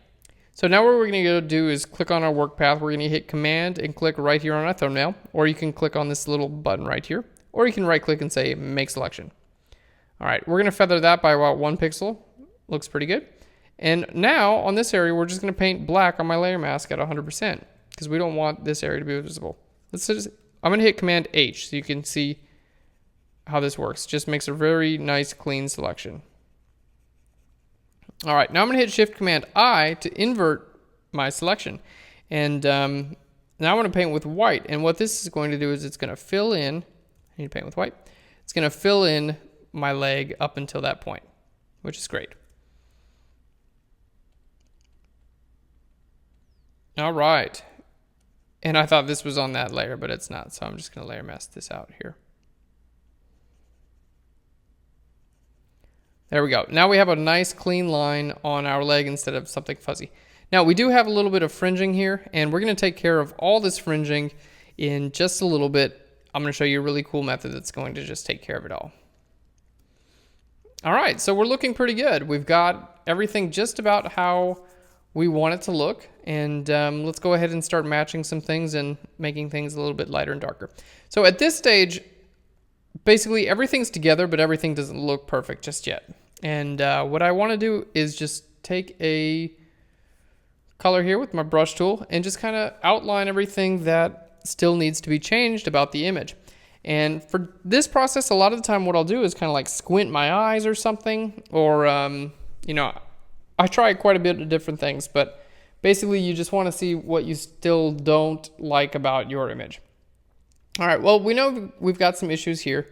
[SPEAKER 1] So now what we're going to go do is click on our work path. We're going to hit Command and click right here on our thumbnail, or you can click on this little button right here, or you can right click and say Make Selection. All right, we're going to feather that by about 1 pixel. Looks pretty good. And now on this area, we're just going to paint black on my layer mask at 100% because we don't want this area to be visible. I'm going to hit Command H so you can see how this works. Just makes a very nice clean selection. All right, now I'm going to hit Shift Command I to invert my selection. And now I want to paint with white. And what this is going to do is it's going to fill in, I need to paint with white. It's going to fill in my leg up until that point, which is great. All right. And I thought this was on that layer, but it's not. So I'm just going to layer mask this out here. There we go. Now we have a nice clean line on our leg instead of something fuzzy. Now we do have a little bit of fringing here, and we're going to take care of all this fringing in just a little bit. I'm going to show you a really cool method that's going to just take care of it all. All right, so we're looking pretty good. We've got everything just about how we want it to look, and let's go ahead and start matching some things and making things a little bit lighter and darker. So at this stage, basically everything's together, but everything doesn't look perfect just yet. And what I want to do is just take a color here with my brush tool and just kind of outline everything that still needs to be changed about the image. And for this process, a lot of the time what I'll do is kind of like squint my eyes or something, or, you know, I try quite a bit of different things, but basically you just want to see what you still don't like about your image. All right, well, we know we've got some issues here.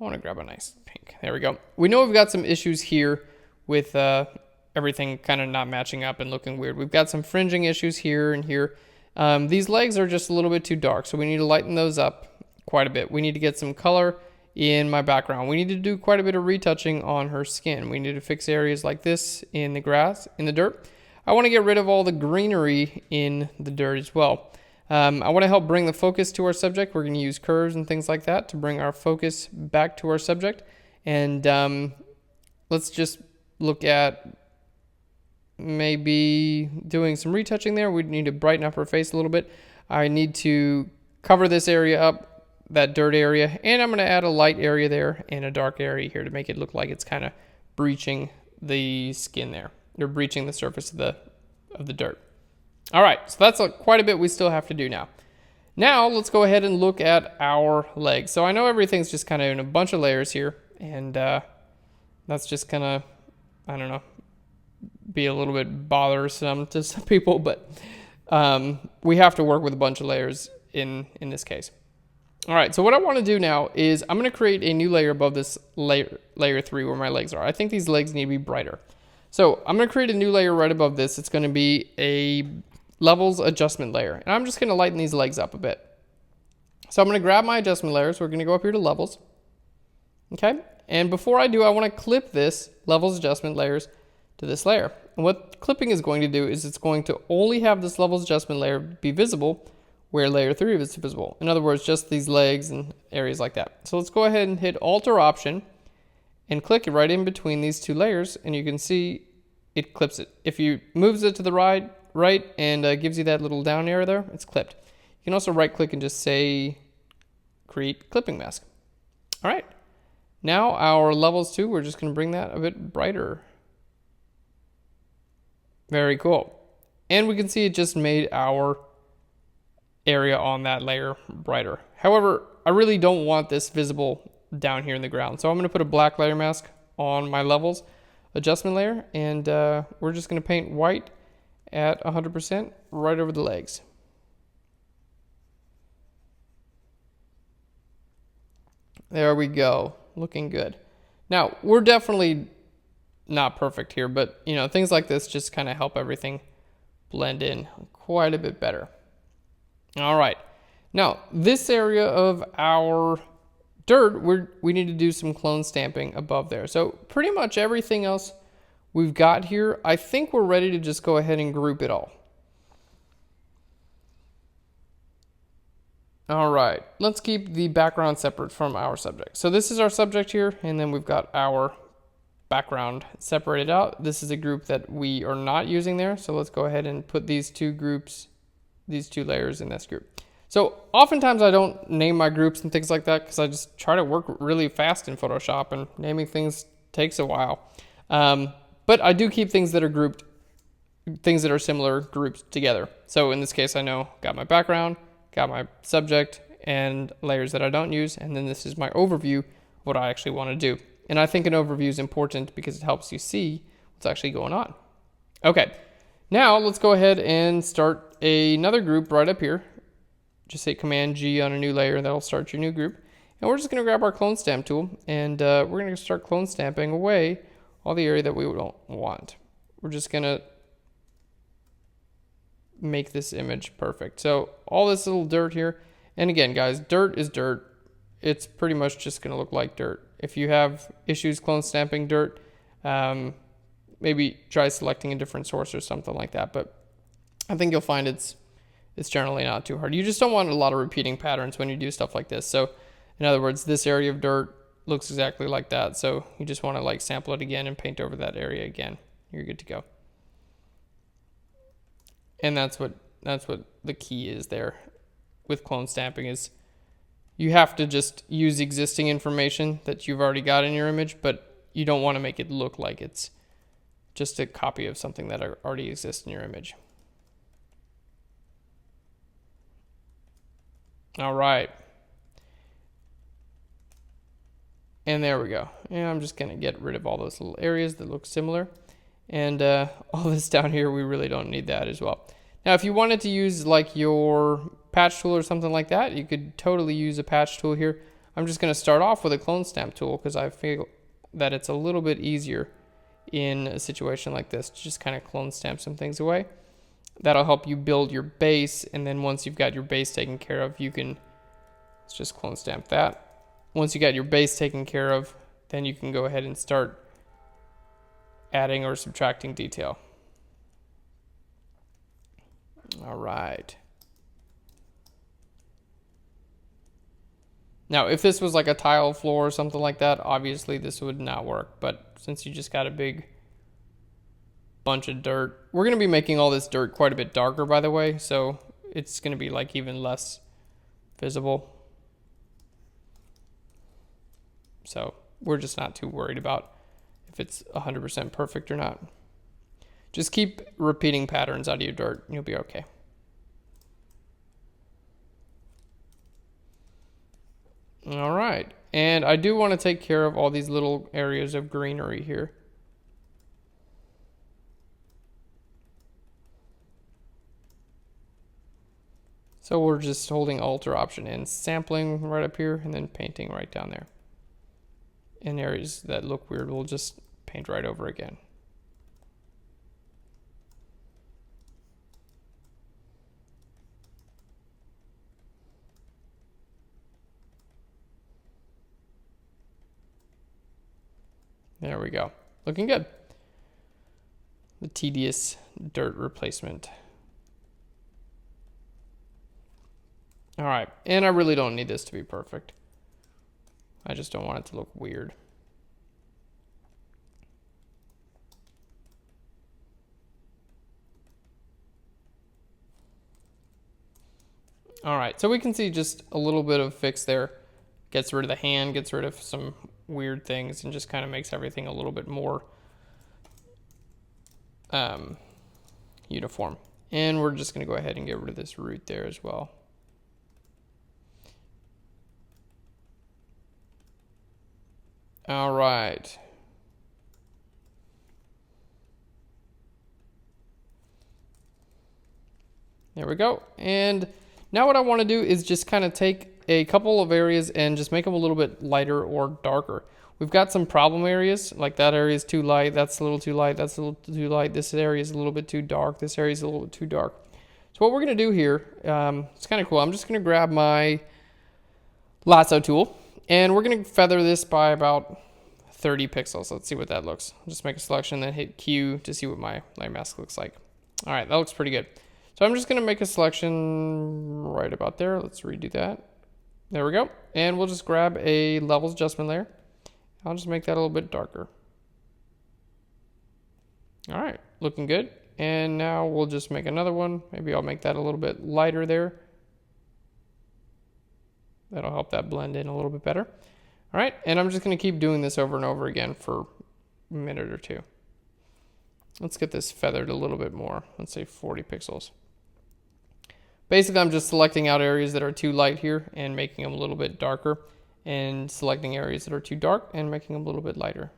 [SPEAKER 1] I want to grab a nice pink. There we go. We know we've got some issues here with everything kind of not matching up and looking weird. We've got some fringing issues here and here. These legs are just a little bit too dark, so we need to lighten those up quite a bit. We need to get some color in my background. We need to do quite a bit of retouching on her skin. We need to fix areas like this in the grass, in the dirt. I want to get rid of all the greenery in the dirt as well. I want to help bring the focus to our subject. We're going to use curves and things like that to bring our focus back to our subject. And let's just look at maybe doing some retouching there. We need to brighten up her face a little bit. I need to cover this area up, that dirt area, and I'm going to add a light area there and a dark area here to make it look like it's kind of breaching the skin there. You're breaching the surface of the dirt. All right, so that's quite a bit we still have to do now. Now let's go ahead and look at our legs. So I know everything's just kind of in a bunch of layers here, and that's just gonna, I don't know, be a little bit bothersome to some people, but we have to work with a bunch of layers in this case. All right, so what I want to do now is I'm going to create a new layer above this layer 3 where my legs are. I think these legs need to be brighter. So I'm going to create a new layer right above this. It's going to be a levels adjustment layer, and I'm just going to lighten these legs up a bit. So I'm going to grab my adjustment layers. We're going to go up here to levels. Okay, and before I do, I want to clip this levels adjustment layers to this layer. And what clipping is going to do is it's going to only have this levels adjustment layer be visible where layer 3 is visible. In other words, just these legs and areas like that. So let's go ahead and hit Alt or Option and click it right in between these two layers, and you can see it clips it. If you moves it to the right and gives you that little down arrow there, it's clipped. You can also right click and just say create clipping mask. All right, now our levels 2, we're just going to bring that a bit brighter. Very cool. And we can see it just made our area on that layer brighter. However, I really don't want this visible down here in the ground. So I'm going to put a black layer mask on my levels adjustment layer, and we're just going to paint white at 100% right over the legs. There we go. Looking good. Now, we're definitely not perfect here, but you know, things like this just kind of help everything blend in quite a bit better. All right, now this area of our dirt, we need to do some clone stamping above there. So pretty much everything else we've got here, I think we're ready to just go ahead and group it all. All right, let's keep the background separate from our subject. So this is our subject here, and then we've got our background separated out. This is a group that we are not using there, so let's go ahead and put these two groups, these two layers in this group. So oftentimes I don't name my groups and things like that because I just try to work really fast in Photoshop, and naming things takes a while. But I do keep things that are grouped, things that are similar grouped together. So in this case, I know got my background, got my subject, and layers that I don't use, and then this is my overview of what I actually want to do. And I think an overview is important because it helps you see what's actually going on. Okay, now let's go ahead and start another group right up here. Just hit Command G on a new layer, and that'll start your new group. And we're just going to grab our clone stamp tool, and we're going to start clone stamping away all the area that we don't want. We're just going to make this image perfect. So all this little dirt here, and again guys, dirt is dirt. It's pretty much just going to look like dirt. If you have issues clone stamping dirt, maybe try selecting a different source or something like that, but I think you'll find it's generally not too hard. You just don't want a lot of repeating patterns when you do stuff like this. So in other words, this area of dirt looks exactly like that, so you just want to like sample it again and paint over that area again. You're good to go. And that's what the key is there with clone stamping, is you have to just use existing information that you've already got in your image, but you don't want to make it look like it's just a copy of something that already exists in your image. All right. And there we go. And I'm just going to get rid of all those little areas that look similar. And all this down here, we really don't need that as well. Now, if you wanted to use like your patch tool or something like that, you could totally use a patch tool here. I'm just going to start off with a clone stamp tool because I feel that it's a little bit easier in a situation like this to just kind of clone stamp some things away. That'll help you build your base, and then once you've got your base taken care of, you can, let's just clone stamp that. Once you got your base taken care of, then you can go ahead and start adding or subtracting detail. All right. Now, if this was like a tile floor or something like that, obviously this would not work. But since you just got a big bunch of dirt, we're going to be making all this dirt quite a bit darker, by the way. So it's going to be like even less visible. So we're just not too worried about if it's 100% perfect or not. Just keep repeating patterns out of your dirt and you'll be okay. All right, and I do want to take care of all these little areas of greenery here. So we're just holding Alt or Option and sampling right up here and then painting right down there. In areas that look weird, we'll just paint right over again. There we go. Looking good. The tedious dirt replacement. All right, and I really don't need this to be perfect. I just don't want it to look weird. All right, so we can see just a little bit of fix there. Gets rid of the hand, gets rid of some weird things, and just kind of makes everything a little bit more uniform. And we're just gonna go ahead and get rid of this root there as well. All right. There we go. And now what I want to do is just kind of take a couple of areas and just make them a little bit lighter or darker. We've got some problem areas, like that area is too light, that's a little too light, that's a little too light, this area is a little bit too dark, this area is a little bit too dark. So what we're going to do here, it's kind of cool. I'm just going to grab my lasso tool. And we're going to feather this by about 30 pixels. Let's see what that looks. I'll just make a selection, then hit Q to see what my layer mask looks like. All right, that looks pretty good. So I'm just going to make a selection right about there. Let's redo that. There we go. And we'll just grab a levels adjustment layer. I'll just make that a little bit darker. All right, looking good. And now we'll just make another one. Maybe I'll make that a little bit lighter there. That'll help that blend in a little bit better. All right, and I'm just going to keep doing this over and over again for a minute or two. Let's get this feathered a little bit more. Let's say 40 pixels. Basically, I'm just selecting out areas that are too light here and making them a little bit darker, and selecting areas that are too dark and making them a little bit lighter.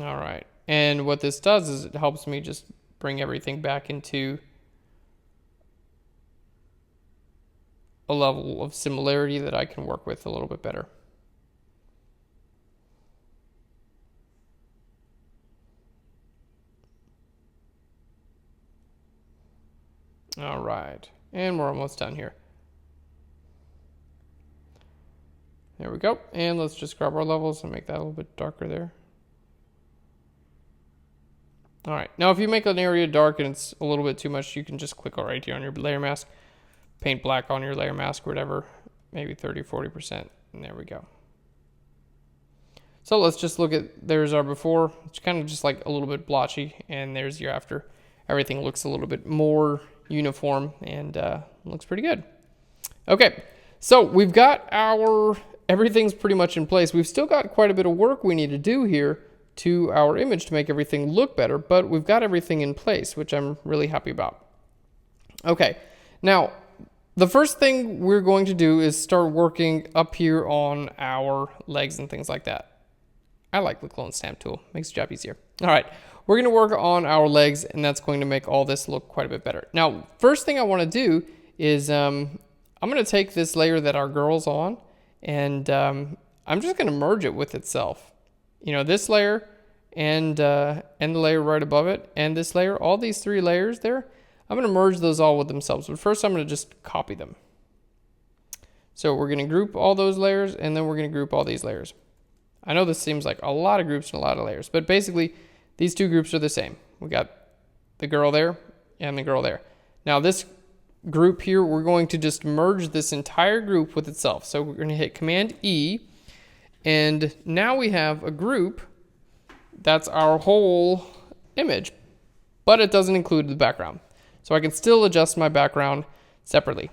[SPEAKER 1] All right, and what this does is it helps me just bring everything back into a level of similarity that I can work with a little bit better. All right, and we're almost done here. There we go, and let's just grab our levels and make that a little bit darker there. All right, now if you make an area dark and it's a little bit too much, you can just click right here on your layer mask, paint black on your layer mask or whatever, maybe 30-40%, and there we go. So let's just look at, there's our before. It's kind of just like a little bit blotchy, and there's your after. Everything looks a little bit more uniform and looks pretty good. Okay, so we've got everything's pretty much in place. We've still got quite a bit of work we need to do here to our image to make everything look better, but we've got everything in place, which I'm really happy about. Okay, now the first thing we're going to do is start working up here on our legs and things like that. I like the clone stamp tool, makes the job easier. All right, we're gonna work on our legs, and that's going to make all this look quite a bit better. Now, first thing I wanna do is I'm gonna take this layer that our girl's on, and I'm just gonna merge it with itself. You know, this layer and the layer right above it, and this layer, all these three layers there, I'm gonna merge those all with themselves. But first I'm gonna just copy them. So we're gonna group all those layers, and then we're gonna group all these layers. I know this seems like a lot of groups and a lot of layers, but basically these two groups are the same. We got the girl there and the girl there. Now this group here, we're going to just merge this entire group with itself. So we're gonna hit Command E, and now we have a group that's our whole image, but it doesn't include the background. So I can still adjust my background separately.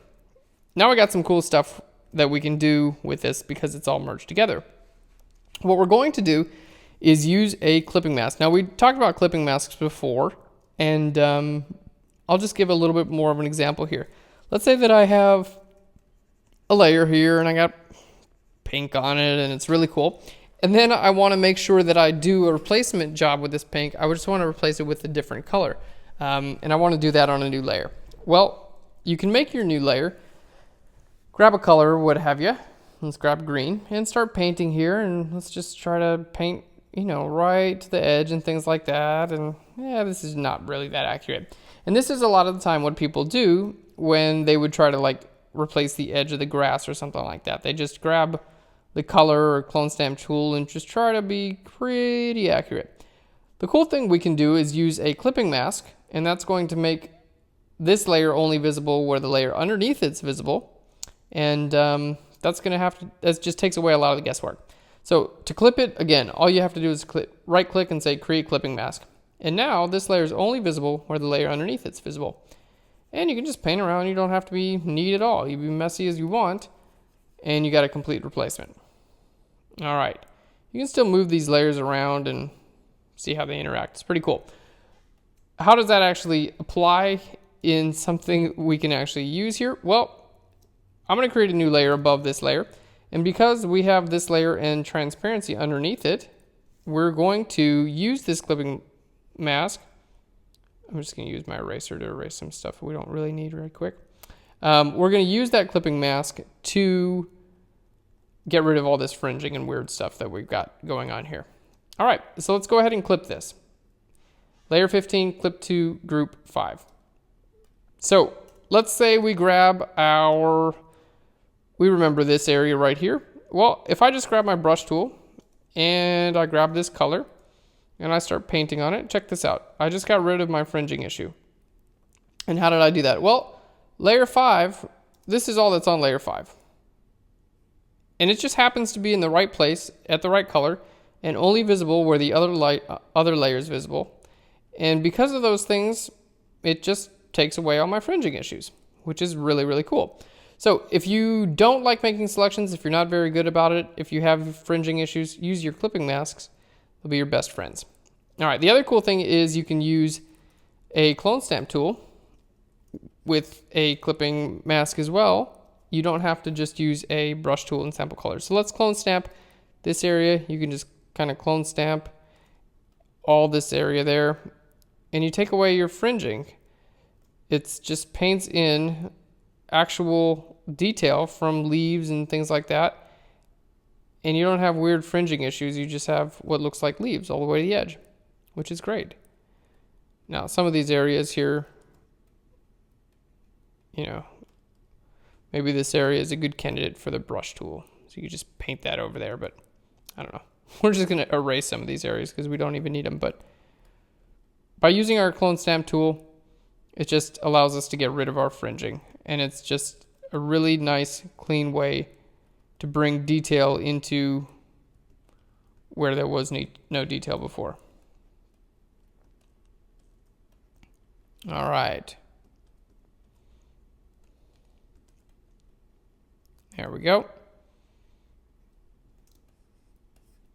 [SPEAKER 1] Now I got some cool stuff that we can do with this because it's all merged together. What we're going to do is use a clipping mask. Now, we talked about clipping masks before, and I'll just give a little bit more of an example here. Let's say that I have a layer here and I got pink on it and it's really cool. And then I want to make sure that I do a replacement job with this pink. I just want to replace it with a different color. And I want to do that on a new layer. Well, you can make your new layer, grab a color, what have you. Let's grab green and start painting here. And let's just try to paint, right to the edge and things like that. And yeah, this is not really that accurate. And this is a lot of the time what people do when they would try to replace the edge of the grass or something like that. They just grab the color or clone stamp tool and just try to be pretty accurate. The cool thing we can do is use a clipping mask, and that's going to make this layer only visible where the layer underneath it's visible. And that just takes away a lot of the guesswork. So to clip it, again, all you have to do is right click and say create clipping mask. And now this layer is only visible where the layer underneath it's visible. And you can just paint around. You don't have to be neat at all. You can be messy as you want, and you got a complete replacement. All right. You can still move these layers around and see how they interact. It's pretty cool. How does that actually apply in something we can actually use here? Well, I'm going to create a new layer above this layer. And because we have this layer and transparency underneath it, we're going to use this clipping mask. I'm just going to use my eraser to erase some stuff we don't really need right quick. We're going to use that clipping mask to get rid of all this fringing and weird stuff that we've got going on here. All right, so let's go ahead and clip this. Layer 15, clip to group 5. So let's say we grab we remember this area right here. Well, if I just grab my brush tool and I grab this color and I start painting on it, check this out. I just got rid of my fringing issue. And how did I do that? Well, layer 5, this is all that's on layer 5. And it just happens to be in the right place at the right color and only visible where the other layer is visible. And because of those things, it just takes away all my fringing issues, which is really, really cool. So if you don't like making selections, if you're not very good about it, if you have fringing issues, use your clipping masks. They'll be your best friends. All right, the other cool thing is you can use a clone stamp tool with a clipping mask as well. You don't have to just use a brush tool and sample colors. So let's clone stamp this area. You can just kind of clone stamp all this area there, and you take away your fringing. It's just paints in actual detail from leaves and things like that, and you don't have weird fringing issues. You just have what looks like leaves all the way to the edge, which is great. Now, some of these areas here, maybe this area is a good candidate for the brush tool. So you just paint that over there, but I don't know. We're just going to erase some of these areas because we don't even need them. But by using our clone stamp tool, it just allows us to get rid of our fringing. And it's just a really nice, clean way to bring detail into where there was no detail before. All right. There we go.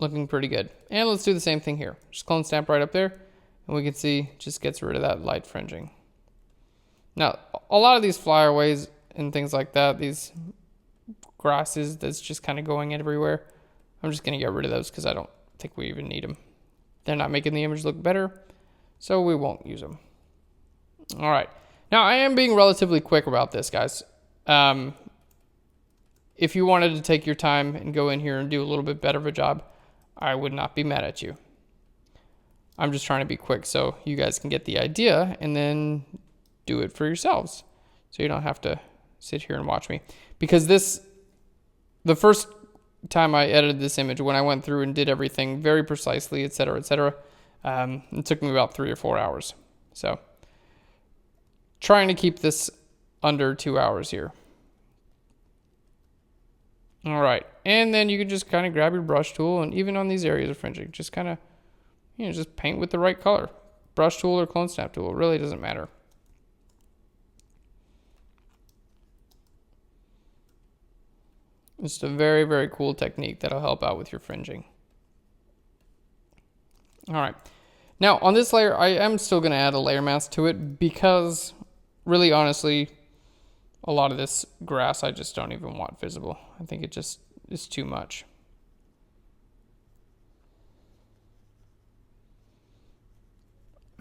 [SPEAKER 1] Looking pretty good. And let's do the same thing here. Just clone stamp right up there, and we can see it just gets rid of that light fringing. Now, a lot of these flyaways and things like that, these grasses that's just kind of going everywhere, I'm just going to get rid of those because I don't think we even need them. They're not making the image look better, so we won't use them. All right. Now, I am being relatively quick about this, guys. If you wanted to take your time and go in here and do a little bit better of a job, I would not be mad at you. I'm just trying to be quick so you guys can get the idea and then do it for yourselves. So you don't have to sit here and watch me. Because the first time I edited this image, when I went through and did everything very precisely, etc., it took me about 3 or 4 hours. So trying to keep this under 2 hours here. All right, and then you can just kind of grab your brush tool, and even on these areas of fringing, just kind of, just paint with the right color. Brush tool or clone stamp tool, it really doesn't matter. It's a very, very cool technique that'll help out with your fringing. All right. Now on this layer, I am still going to add a layer mask to it because really honestly, a lot of this grass I just don't even want visible. I think it just is too much.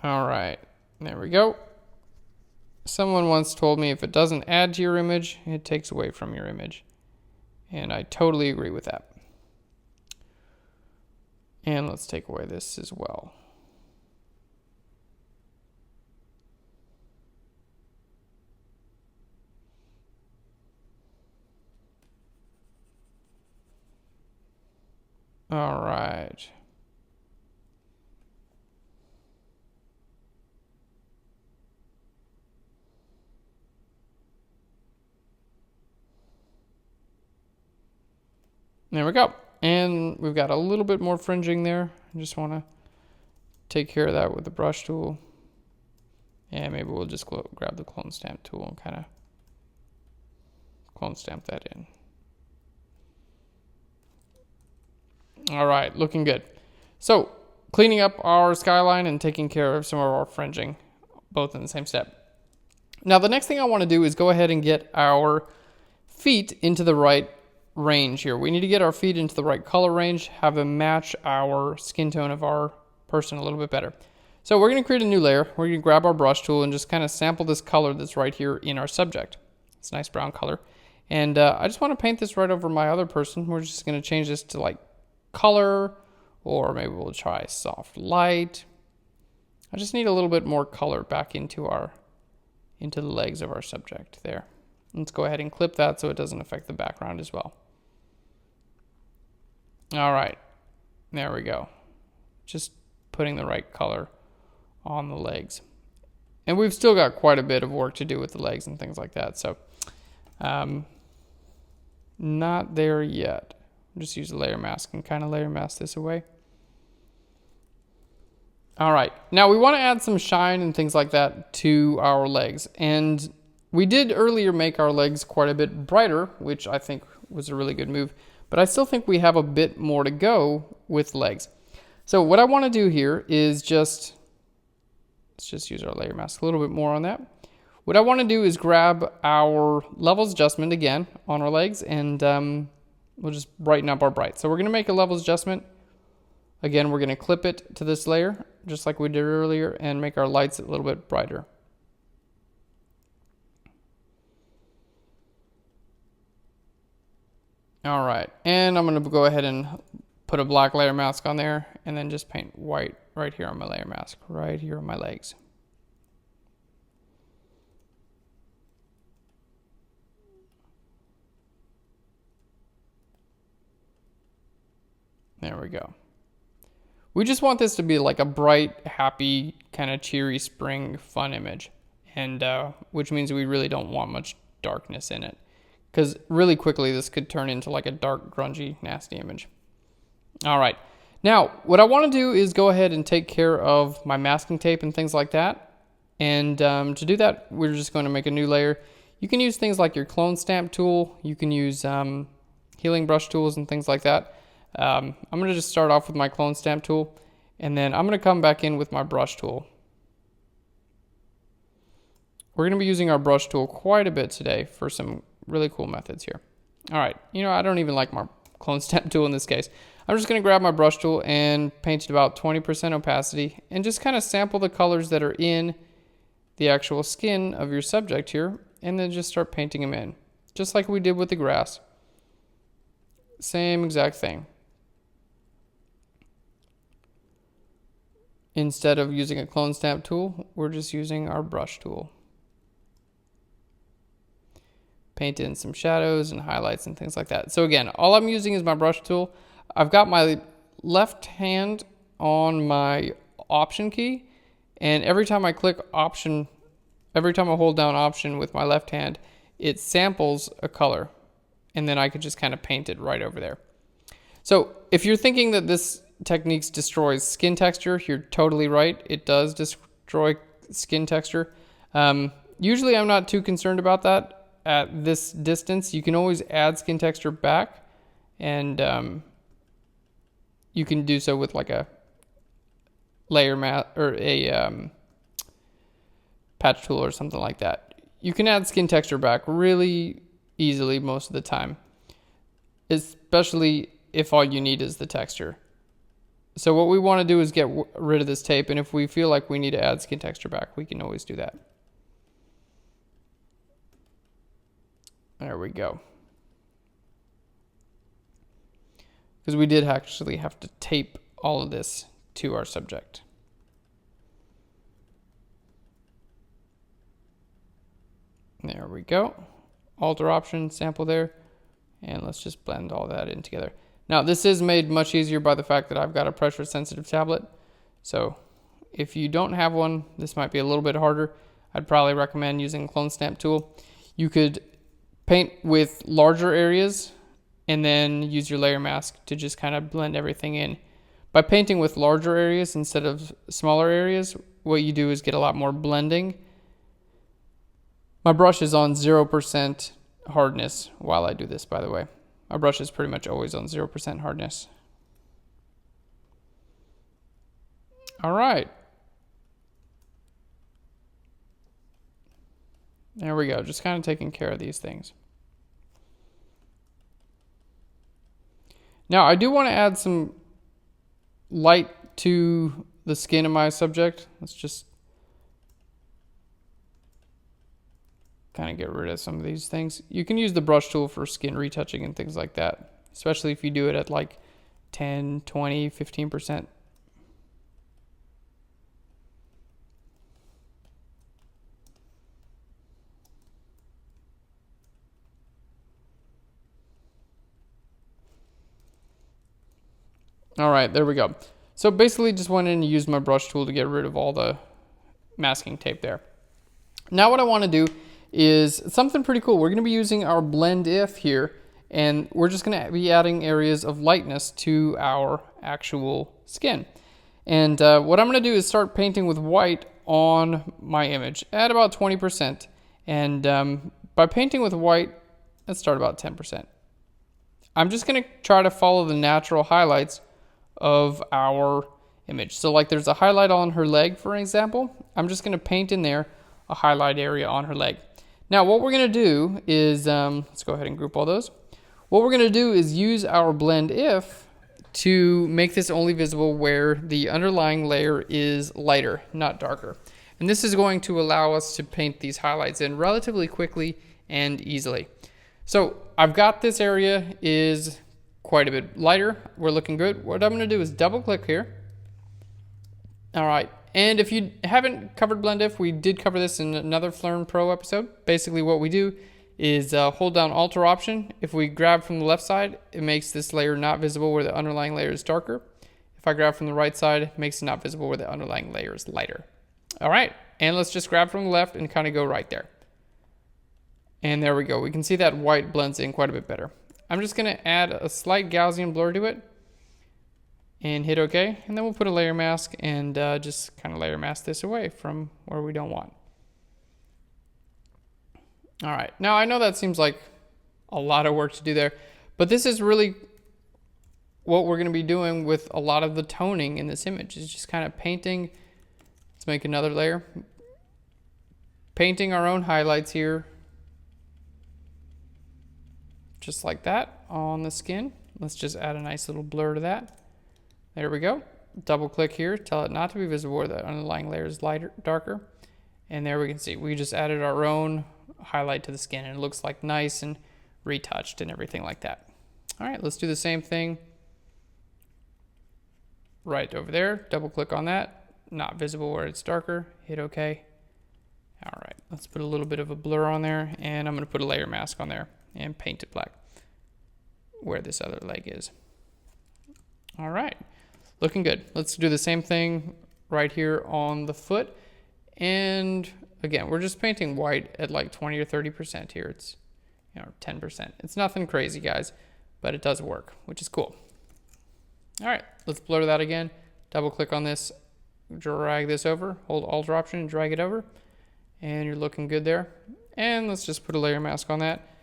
[SPEAKER 1] All right, there we go. Someone once told me if it doesn't add to your image, it takes away from your image. And I totally agree with that. And let's take away this as well. All right. There we go. And we've got a little bit more fringing there. I just want to take care of that with the brush tool. And maybe we'll just grab the clone stamp tool and kind of clone stamp that in. All right, looking good. So cleaning up our skyline and taking care of some of our fringing, both in the same step. Now the next thing I want to do is go ahead and get our feet into the right range here. We need to get our feet into the right color range, have them match our skin tone of our person a little bit better. So we're going to create a new layer. We're going to grab our brush tool and just kind of sample this color that's right here in our subject. It's a nice brown color. And I just want to paint this right over my other person. We're just going to change this to like color, or maybe we'll try soft light. I just need a little bit more color back into the legs of our subject there. Let's go ahead and clip that so it doesn't affect the background as well. All right, there we go. Just putting the right color on the legs. And we've still got quite a bit of work to do with the legs and things like that. So not there yet. Just use a layer mask and kind of layer mask this away. All right, now we want to add some shine and things like that to our legs. And we did earlier make our legs quite a bit brighter, which I think was a really good move. But I still think we have a bit more to go with legs. So what I want to do here is let's just use our layer mask a little bit more on that. What I want to do is grab our levels adjustment again on our legs, and we'll just brighten up our bright. So we're going to make a levels adjustment. Again, we're going to clip it to this layer, just like we did earlier, and make our lights a little bit brighter. All right, and I'm going to go ahead and put a black layer mask on there, and then just paint white right here on my layer mask, right here on my legs. There we go. We just want this to be like a bright, happy, kind of cheery spring fun image, and which means we really don't want much darkness in it, because really quickly this could turn into like a dark, grungy, nasty image. All right, now what I want to do is go ahead and take care of my masking tape and things like that, and to do that we're just going to make a new layer. You can use things like your clone stamp tool, you can use healing brush tools and things like that. I'm going to just start off with my clone stamp tool, and then I'm going to come back in with my brush tool. We're going to be using our brush tool quite a bit today for some really cool methods here. All right, I don't even like my clone stamp tool in this case. I'm just going to grab my brush tool and paint it about 20% opacity and just kind of sample the colors that are in the actual skin of your subject here, and then just start painting them in, just like we did with the grass. Same exact thing. Instead of using a clone stamp tool, we're just using our brush tool. Paint in some shadows and highlights and things like that. So again, all I'm using is my brush tool. I've got my left hand on my option key, and every time I click option, every time I hold down option with my left hand, it samples a color, and then I could just kind of paint it right over there. So if you're thinking that this technique destroys skin texture, you're totally right. It does destroy skin texture. Usually I'm not too concerned about that at this distance. You can always add skin texture back, and you can do so with like a layer mask or a patch tool or something like that. You can add skin texture back really easily most of the time, especially if all you need is the texture. So what we want to do is get rid of this tape, and if we feel like we need to add skin texture back, we can always do that. There we go. Because we did actually have to tape all of this to our subject. There we go. Alter option, sample there. And let's just blend all that in together. Now, this is made much easier by the fact that I've got a pressure sensitive tablet. So if you don't have one, this might be a little bit harder. I'd probably recommend using a clone stamp tool. You could paint with larger areas and then use your layer mask to just kind of blend everything in. By painting with larger areas instead of smaller areas, what you do is get a lot more blending. My brush is on 0% hardness while I do this, by the way. My brush is pretty much always on 0% hardness. All right. There we go, just kind of taking care of these things. Now, I do want to add some light to the skin of my subject. Let's just kind of get rid of some of these things. You can use the brush tool for skin retouching and things like that, especially if you do it at like 10, 20, 15%. All right, there we go. So basically just went in and used my brush tool to get rid of all the masking tape there. Now what I want to do is something pretty cool. We're going to be using our blend if here, and we're just going to be adding areas of lightness to our actual skin. And what I'm going to do is start painting with white on my image at about 20%. And by painting with white, let's start about 10%. I'm just going to try to follow the natural highlights of our image. So like there's a highlight on her leg, for example. I'm just going to paint in there a highlight area on her leg. Now what we're going to do is, let's go ahead and group all those. What we're going to do is use our blend if to make this only visible where the underlying layer is lighter, not darker. And this is going to allow us to paint these highlights in relatively quickly and easily. So I've got this area is quite a bit lighter. We're looking good. What I'm going to do is double click here. All right. And if you haven't covered blend if, we did cover this in another Learn Pro episode. Basically what we do is hold down Alter option. If we grab from the left side, it makes this layer not visible where the underlying layer is darker. If I grab from the right side, it makes it not visible where the underlying layer is lighter. All right. And let's just grab from the left and kind of go right there. And there we go. We can see that white blends in quite a bit better. I'm just going to add a slight Gaussian blur to it and hit OK. And then we'll put a layer mask and just kind of layer mask this away from where we don't want. All right. Now I know that seems like a lot of work to do there, but this is really what we're going to be doing with a lot of the toning in this image, is just kind of painting. Let's make another layer. Painting our own highlights here. Just like that on the skin. Let's just add a nice little blur to that. There we go. Double click here, tell it not to be visible where the underlying layer is lighter, darker. And there we can see we just added our own highlight to the skin, and it looks like nice and retouched and everything like that. All right, let's do the same thing right over there. Double click on that, not visible where it's darker, hit OK. All right, let's put a little bit of a blur on there, and I'm going to put a layer mask on there and paint it black where this other leg is. All right, looking good. Let's do the same thing right here on the foot. And again, we're just painting white at like 20 or 30% here. It's 10%. It's nothing crazy, guys, but it does work, which is cool. All right, let's blur that again. Double click on this, drag this over, hold Alt option and drag it over, and you're looking good there. And let's just put a layer mask on that.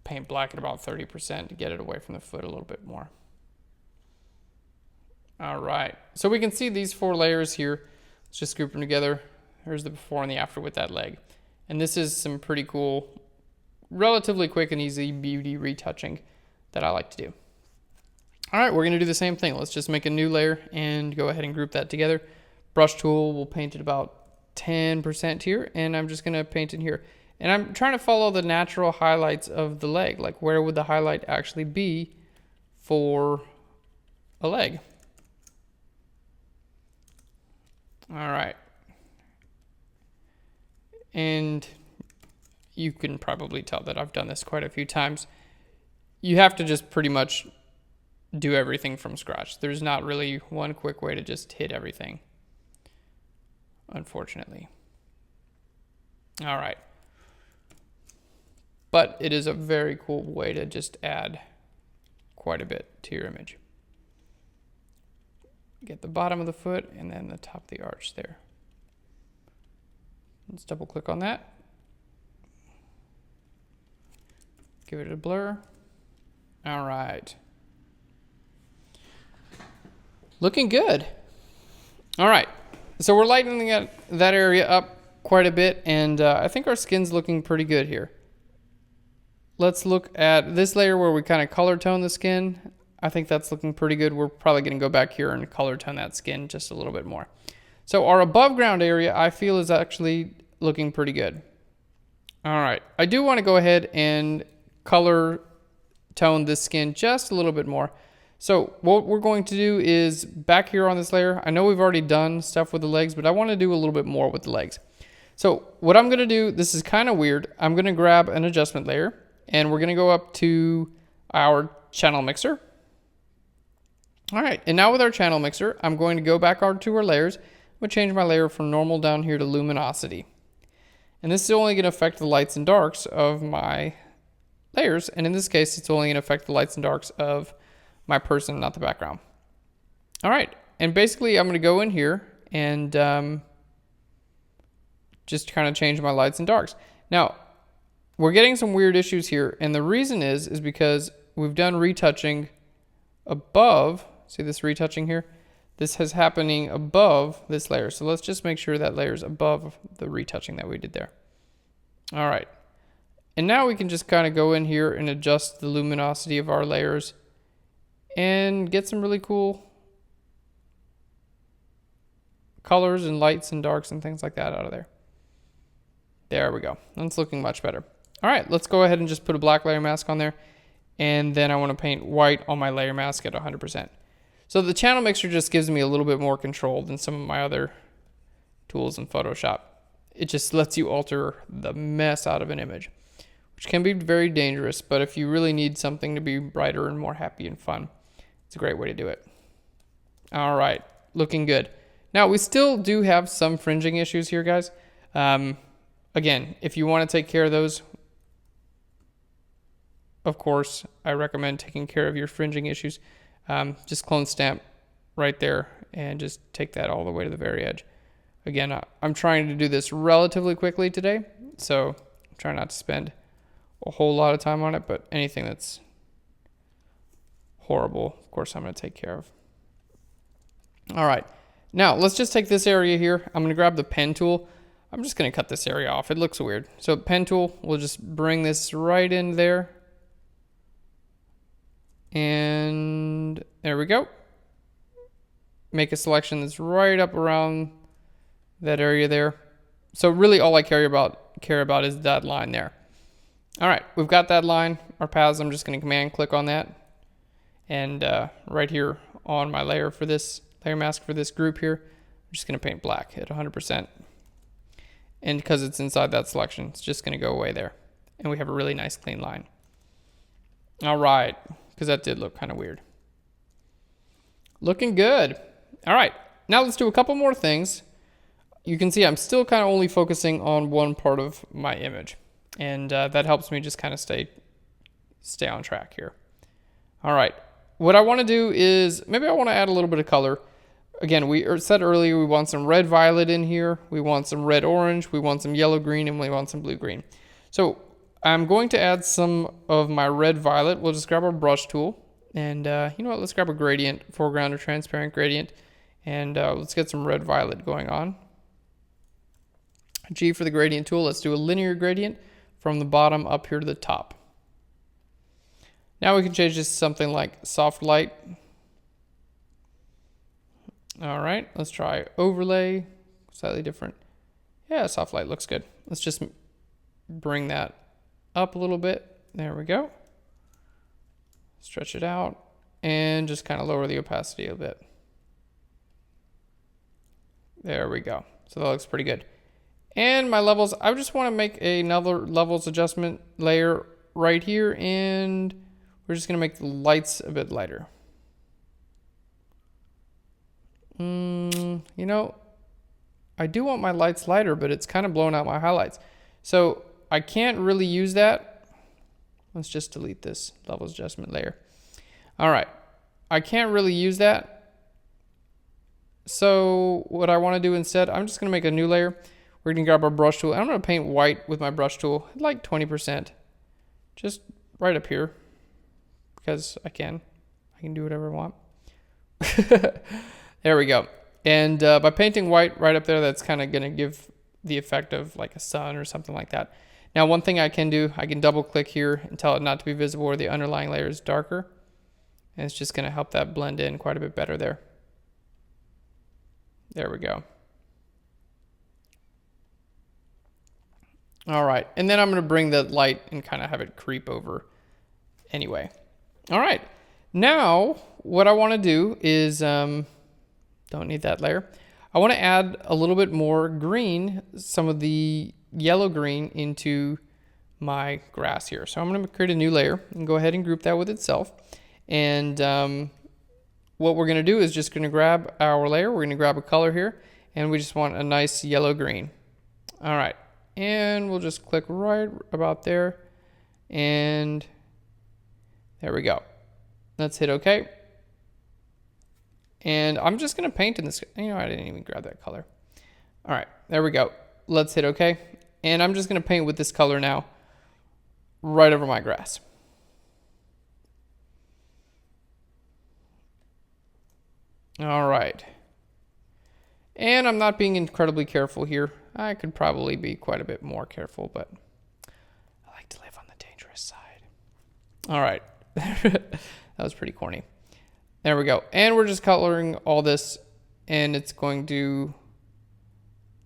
[SPEAKER 1] Paint black at about 30% to get it away from the foot a little bit more. All right. So we can see these 4 layers here. Let's just group them together. Here's the before and the after with that leg. And this is some pretty cool, relatively quick and easy beauty retouching that I like to do. All right, we're going to do the same thing. Let's just make a new layer and go ahead and group that together. Brush tool, we'll paint it about 10% here, and I'm just going to paint it here. And I'm trying to follow the natural highlights of the leg. Like, where would the highlight actually be for a leg? All right. And you can probably tell that I've done this quite a few times. You have to just pretty much do everything from scratch. There's not really one quick way to just hit everything, unfortunately. All right. But it is a very cool way to just add quite a bit to your image. Get the bottom of the foot and then the top of the arch there. Let's double click on that. Give it a blur. All right. Looking good. All right. So we're lightening that area up quite a bit, and I think our skin's looking pretty good here. Let's look at this layer where we kind of color tone the skin. I think that's looking pretty good. We're probably going to go back here and color tone that skin just a little bit more. So our above ground area, I feel, is actually looking pretty good. All right. I do want to go ahead and color tone this skin just a little bit more. So what we're going to do is back here on this layer, I know we've already done stuff with the legs, but I want to do a little bit more with the legs. So what I'm going to do, this is kind of weird. I'm going to grab an adjustment layer, and we're going to go up to our channel mixer. All right, and now with our channel mixer, I'm going to go back to our layers. I'm going to change my layer from normal down here to luminosity. And this is only going to affect the lights and darks of my layers. And in this case, it's only going to affect the lights and darks of my person, not the background. All right, and basically I'm going to go in here and just kind of change my lights and darks. Now, we're getting some weird issues here, and the reason is because we've done retouching above. See this retouching here? This is happening above this layer. So let's just make sure that layer is above the retouching that we did there. All right. And now we can just kind of go in here and adjust the luminosity of our layers and get some really cool colors and lights and darks and things like that out of there. There we go. That's looking much better. All right, let's go ahead and just put a black layer mask on there. And then I want to paint white on my layer mask at 100%. So the channel mixer just gives me a little bit more control than some of my other tools in Photoshop. It just lets you alter the mess out of an image, which can be very dangerous, but if you really need something to be brighter and more happy and fun, it's a great way to do it. All right, looking good. Now, we still do have some fringing issues here, guys. Again, if you want to take care of those, of course, I recommend taking care of your fringing issues. Just clone stamp right there and just take that all the way to the very edge. Again, I'm trying to do this relatively quickly today, so I'm trying not to spend a whole lot of time on it, but anything that's horrible, of course, I'm going to take care of. All right, now let's just take this area here. I'm going to grab the pen tool. I'm just going to cut this area off. It looks weird. So pen tool, we'll just bring this right in there. And there we go. Make a selection that's right up around that area there. So really all I care about is that line there. All right, we've got that line. Our paths, I'm just going to command click on that. And right here on my layer for this layer mask for this group here, I'm just going to paint black at 100%. And because it's inside that selection, it's just going to go away there. And we have a really nice clean line. All right, because that did look kind of weird. Looking good. All right, now let's do a couple more things. You can see I'm still kind of only focusing on one part of my image. And that helps me just kind of stay on track here. All right, what I want to do is maybe I want to add a little bit of color. Again, we said earlier we want some red violet in here. We want some red orange. We want some yellow green, and we want some blue green. So I'm going to add some of my red violet. We'll just grab our brush tool, And you know what, let's grab a gradient, foreground or transparent gradient, and let's get some red violet going on. G for the gradient tool. Let's do a linear gradient from the bottom up here to the top. Now we can change this to something like soft light. All right, let's try overlay, slightly different. Yeah, soft light looks good. Let's just bring that up a little bit. There we go. Stretch it out and just kind of lower the opacity a bit. There we go. So that looks pretty good. And my levels, I just want to make another levels adjustment layer right here, and we're just going to make the lights a bit lighter. You know, I do want my lights lighter, but it's kind of blowing out my highlights. So I can't really use that. Let's just delete this levels adjustment layer. All right, I can't really use that. So what I want to do instead, I'm just going to make a new layer. We're going to grab our brush tool. I'm going to paint white with my brush tool, like 20%. Just right up here, because I can do whatever I want. There we go. And by painting white right up there, that's kind of going to give the effect of like a sun or something like that. Now, one thing I can do, I can double click here and tell it not to be visible where the underlying layer is darker. And it's just going to help that blend in quite a bit better there. There we go. All right, and then I'm going to bring the light and kind of have it creep over anyway. All right, now what I want to do is, don't need that layer. I want to add a little bit more green, some of the yellow green into my grass here. So I'm going to create a new layer and go ahead and group that with itself. And what we're going to do is just going to grab our layer. We're going to grab a color here, and we just want a nice yellow green. All right. And we'll just click right about there, and there we go. Let's hit OK. And I'm just going to paint in this. You know, I didn't even grab that color. All right, there we go. Let's hit OK. And I'm just going to paint with this color now right over my grass. All right. And I'm not being incredibly careful here. I could probably be quite a bit more careful, but I like to live on the dangerous side. All right. That was pretty corny. There we go. And we're just coloring all this, and it's going to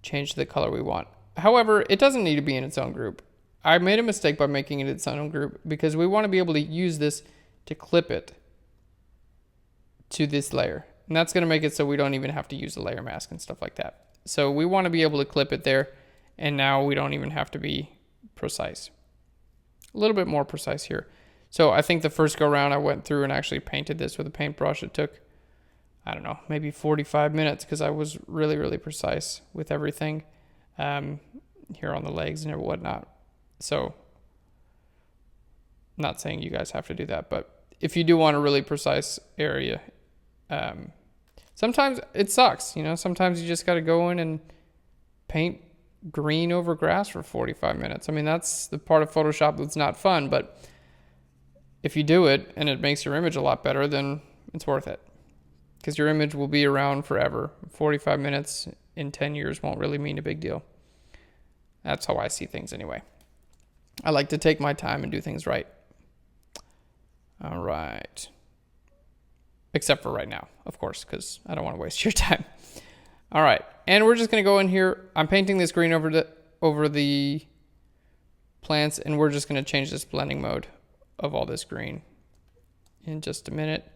[SPEAKER 1] change the color we want. However, it doesn't need to be in its own group. I made a mistake by making it its own group because we want to be able to use this to clip it to this layer. And that's going to make it so we don't even have to use the layer mask and stuff like that. So we want to be able to clip it there, and now we don't even have to be precise. A little bit more precise here. So I think the first go around I went through and actually painted this with a paintbrush. It took, I don't know, maybe 45 minutes because I was really, really precise with everything here on the legs and whatnot. So not saying you guys have to do that, but if you do want a really precise area, sometimes it sucks, you know, sometimes you just got to go in and paint green over grass for 45 minutes. I mean, that's the part of Photoshop that's not fun, but if you do it and it makes your image a lot better, then it's worth it because your image will be around forever. 45 minutes in 10 years won't really mean a big deal. That's how I see things anyway. I like to take my time and do things right. All right. Except for right now, of course, because I don't want to waste your time. All right, and we're just going to go in here. I'm painting this green over the plants, and we're just going to change this blending mode of all this green in just a minute.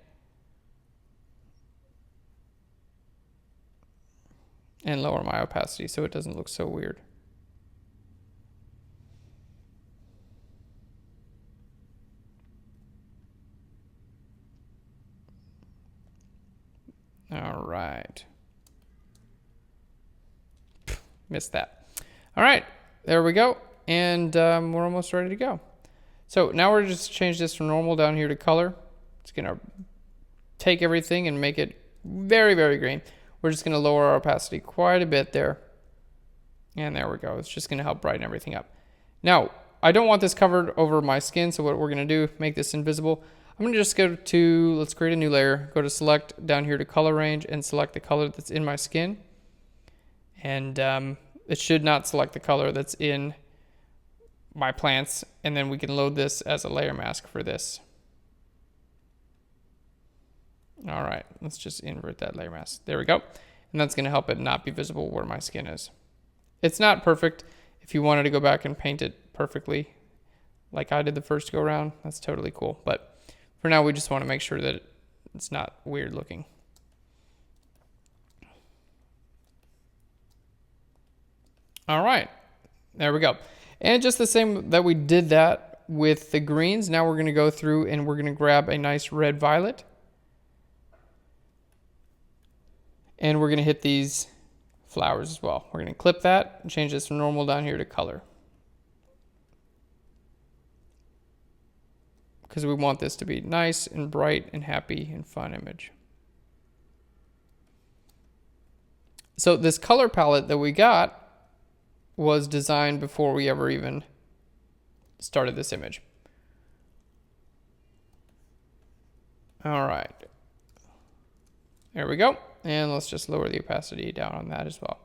[SPEAKER 1] And lower my opacity so it doesn't look so weird. All right. Missed that. All right, there we go. And we're almost ready to go. So now we're just change this from normal down here to color. It's gonna take everything and make it very, very green. We're just gonna lower our opacity quite a bit there. And there we go. It's just gonna help brighten everything up. Now, I don't want this covered over my skin, so what we're gonna do, make this invisible. I'm going to just go to, let's create a new layer, go to select down here to color range and select the color that's in my skin. And it should not select the color that's in my plants. And then we can load this as a layer mask for this. All right, let's just invert that layer mask. There we go. And that's going to help it not be visible where my skin is. It's not perfect. If you wanted to go back and paint it perfectly like I did the first go around, that's totally cool. But for now, we just want to make sure that it's not weird looking. All right, there we go. And just the same that we did that with the greens, now we're going to go through and we're going to grab a nice red violet. And we're going to hit these flowers as well. We're going to clip that and change this from normal down here to color. Because we want this to be nice and bright and happy and fun image. So this color palette that we got was designed before we ever even started this image. All right. There we go. And let's just lower the opacity down on that as well.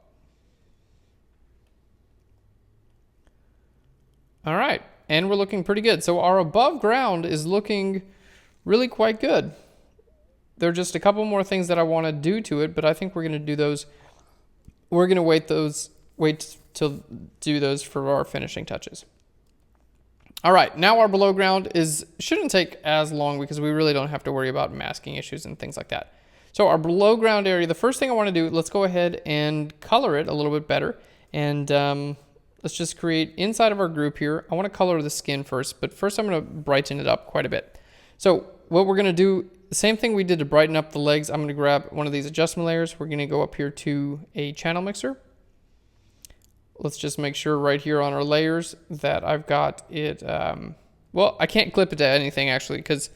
[SPEAKER 1] All right. And we're looking pretty good. So our above ground is looking really quite good. There are just a couple more things that I want to do to it, but I think we're going to do those. We're going to wait to do those for our finishing touches. All right, now our below ground shouldn't take as long because we really don't have to worry about masking issues and things like that. So our below ground area, the first thing I want to do, let's go ahead and color it a little bit better. And let's just create inside of our group here. I want to color the skin first, but first I'm going to brighten it up quite a bit. So what we're going to do, the same thing we did to brighten up the legs, I'm going to grab one of these adjustment layers. We're going to go up here to a channel mixer. Let's just make sure right here on our layers that I've got it, well, I can't clip it to anything actually because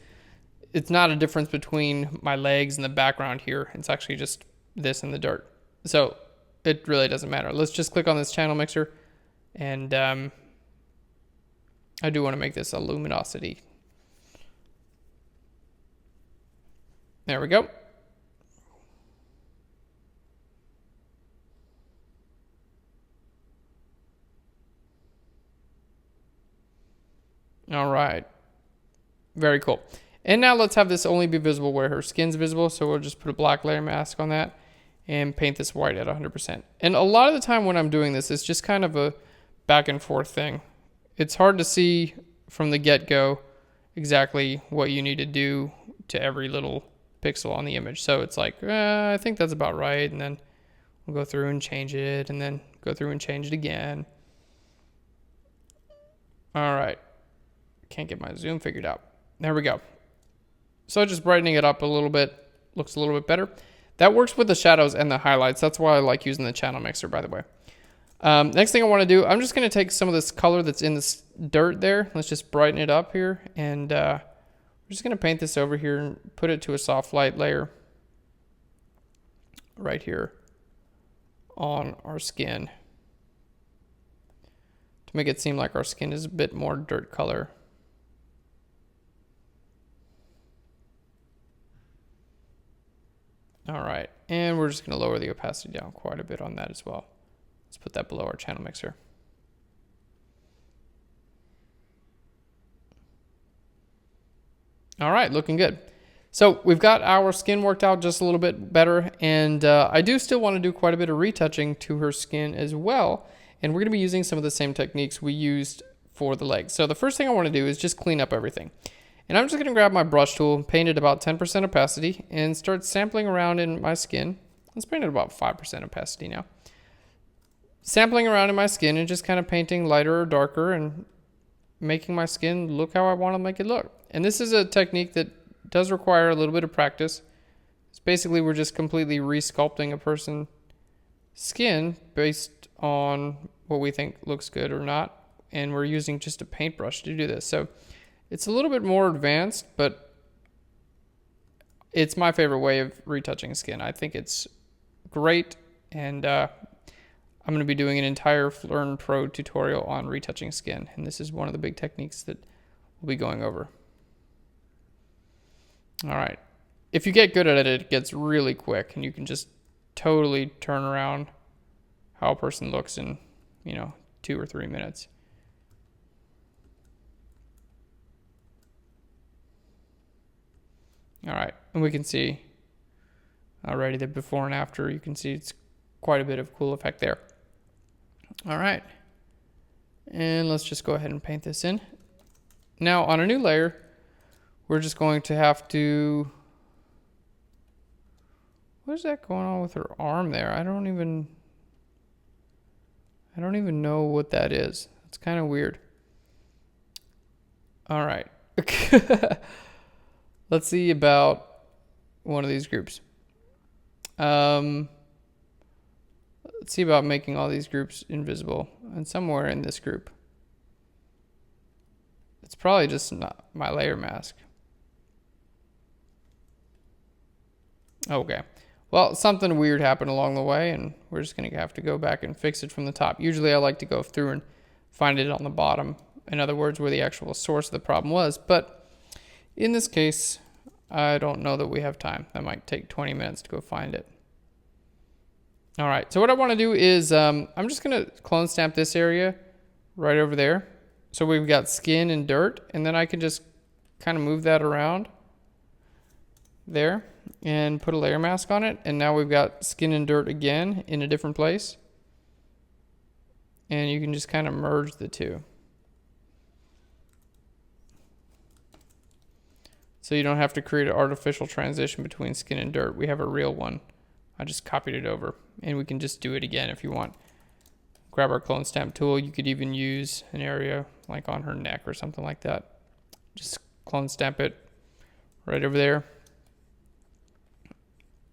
[SPEAKER 1] it's not a difference between my legs and the background here. It's actually just this and the dirt. So it really doesn't matter. Let's just click on this channel mixer and I do want to make this a luminosity. There we go. All right. Very cool. And now let's have this only be visible where her skin's visible. So we'll just put a black layer mask on that and paint this white at 100%. And a lot of the time when I'm doing this, it's just kind of a back and forth thing. It's hard to see from the get-go exactly what you need to do to every little pixel on the image. So it's like, I think that's about right. And then we'll go through and change it and then go through and change it again. All right. Can't get my zoom figured out. There we go. So just brightening it up a little bit looks a little bit better. That works with the shadows and the highlights. That's why I like using the channel mixer, by the way. Next thing I want to do, I'm just going to take some of this color that's in this dirt there. Let's just brighten it up here. And we're just going to paint this over here and put it to a soft light layer right here on our skin to make it seem like our skin is a bit more dirt color. All right, and we're just going to lower the opacity down quite a bit on that as well. Let's put that below our channel mixer. All right, looking good. So we've got our skin worked out just a little bit better, and I do still want to do quite a bit of retouching to her skin as well, and we're going to be using some of the same techniques we used for the legs. So the first thing I want to do is just clean up everything. And I'm just going to grab my brush tool, paint it about 10% opacity, and start sampling around in my skin. Let's paint it about 5% opacity now. Sampling around in my skin and just kind of painting lighter or darker and making my skin look how I want to make it look. And this is a technique that does require a little bit of practice. It's basically we're just completely resculpting a person's skin based on what we think looks good or not. And we're using just a paintbrush to do this. So it's a little bit more advanced, but it's my favorite way of retouching skin. I think it's great, and I'm going to be doing an entire Learn Pro tutorial on retouching skin, and this is one of the big techniques that we'll be going over. All right. If you get good at it, it gets really quick, and you can just totally turn around how a person looks in, 2 or 3 minutes. All right, and we can see already the before and after. You can see it's quite a bit of cool effect there. All right, and let's just go ahead and paint this in. Now on a new layer, we're just going to have to, what is that going on with her arm there? I don't even know what that is. It's kind of weird. All right. Let's see about one of these groups. Let's see about making all these groups invisible, and somewhere in this group. It's probably just not my layer mask. Okay. Well, something weird happened along the way, and we're just going to have to go back and fix it from the top. Usually I like to go through and find it on the bottom. In other words, where the actual source of the problem was. But in this case, I don't know that we have time. That might take 20 minutes to go find it. All right, so what I want to do is I'm just going to clone stamp this area right over there. So we've got skin and dirt, and then I can just kind of move that around there and put a layer mask on it. And now we've got skin and dirt again in a different place. And you can just kind of merge the two. So you don't have to create an artificial transition between skin and dirt. We have a real one. I just copied it over, and we can just do it again if you want. Grab our clone stamp tool. You could even use an area like on her neck or something like that. Just clone stamp it right over there.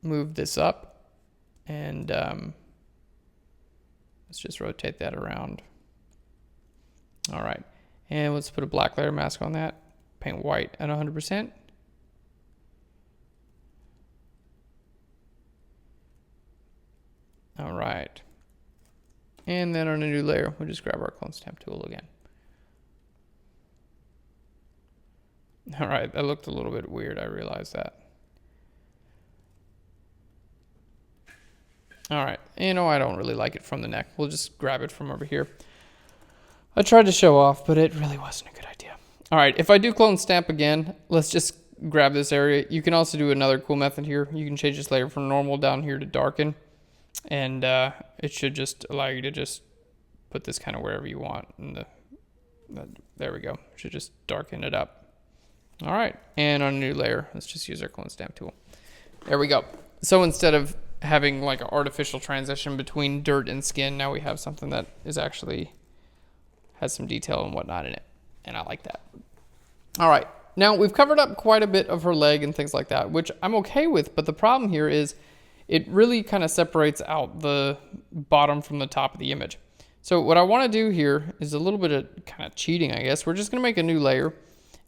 [SPEAKER 1] Move this up, and let's just rotate that around. All right, and let's put a black layer mask on that. Paint white at 100%. All right. And then on a new layer, we'll just grab our clone stamp tool again. All right, that looked a little bit weird. I realized that. All right, I don't really like it from the neck. We'll just grab it from over here. I tried to show off, but it really wasn't a good idea. All right, if I do clone stamp again, let's just grab this area. You can also do another cool method here. You can change this layer from normal down here to darken. And it should just allow you to just put this kind of wherever you want. And there we go. It should just darken it up. All right. And on a new layer, let's just use our clone stamp tool. There we go. So instead of having like an artificial transition between dirt and skin, now we have something that is actually has some detail and whatnot in it. And I like that. All right. Now we've covered up quite a bit of her leg and things like that, which I'm okay with. But the problem here is it really kind of separates out the bottom from the top of the image. So what I want to do here is a little bit of kind of cheating, I guess. We're just going to make a new layer.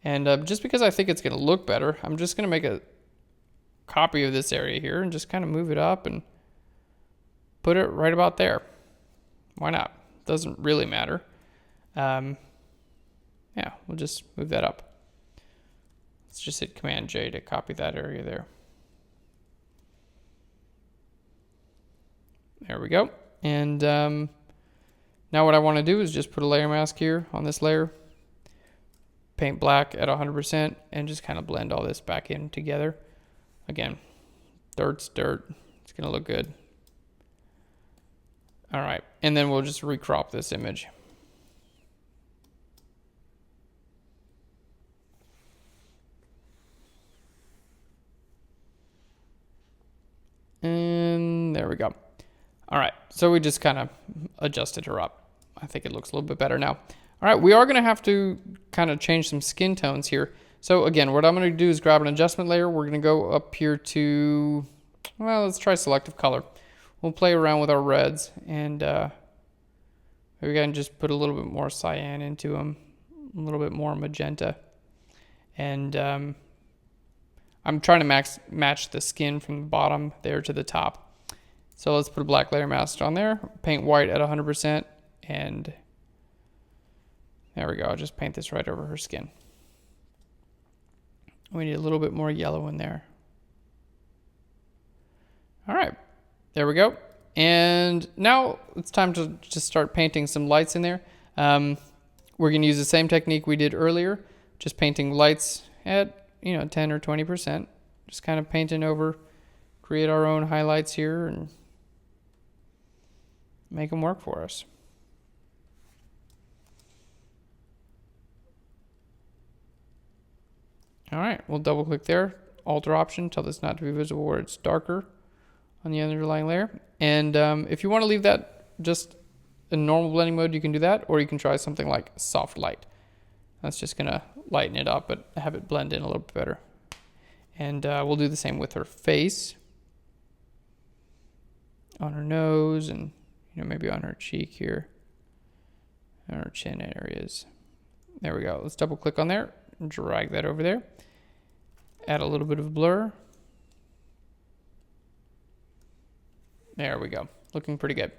[SPEAKER 1] And just because I think it's going to look better, I'm just going to make a copy of this area here and just kind of move it up and put it right about there. Why not? Doesn't really matter. Yeah, we'll just move that up. Let's just hit Command J to copy that area there. There we go. And now what I want to do is just put a layer mask here on this layer. Paint black at 100% and just kind of blend all this back in together. Again, dirt's dirt. It's going to look good. All right. And then we'll just recrop this image. And there we go. All right, so we just kind of adjusted her up. I think it looks a little bit better now. All right, we are going to have to kind of change some skin tones here. So again, what I'm going to do is grab an adjustment layer. We're going to go up here to, well, let's try selective color. We'll play around with our reds, and we can just put a little bit more cyan into them, a little bit more magenta. And I'm trying to match the skin from the bottom there to the top. So let's put a black layer mask on there, paint white at 100%, and there we go. I'll just paint this right over her skin. We need a little bit more yellow in there. All right, there we go. And now it's time to just start painting some lights in there. We're gonna use the same technique we did earlier, just painting lights at 10 or 20%. Just kind of painting over, create our own highlights here and make them work for us. All right, we'll double click there, alter option, tell this not to be visible where it's darker on the underlying layer. And if you want to leave that just in normal blending mode, you can do that, or you can try something like soft light. That's just gonna lighten it up, but have it blend in a little bit better. And we'll do the same with her face, on her nose, and maybe on her cheek here, and her chin areas. There we go. Let's double click on there, drag that over there, add a little bit of blur. There we go, looking pretty good.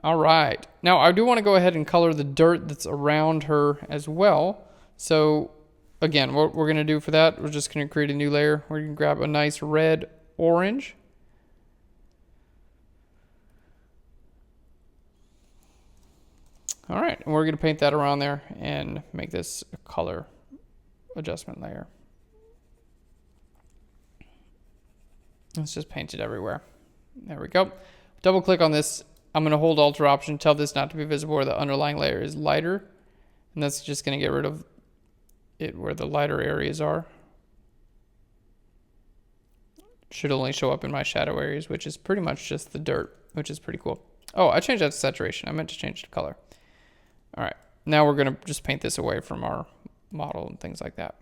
[SPEAKER 1] All right, now I do want to go ahead and color the dirt that's around her as well. So again, what we're gonna do for that, we're just gonna create a new layer. We're gonna grab a nice red orange. All right, and we're gonna paint that around there and make this a color adjustment layer. Let's just paint it everywhere. There we go. Double click on this. I'm gonna hold Alt or Option, tell this not to be visible where the underlying layer is lighter. And that's just gonna get rid of it where the lighter areas are. Should only show up in my shadow areas, which is pretty much just the dirt, which is pretty cool. Oh, I changed that to saturation. I meant to change the color. All right, now we're gonna just paint this away from our model and things like that.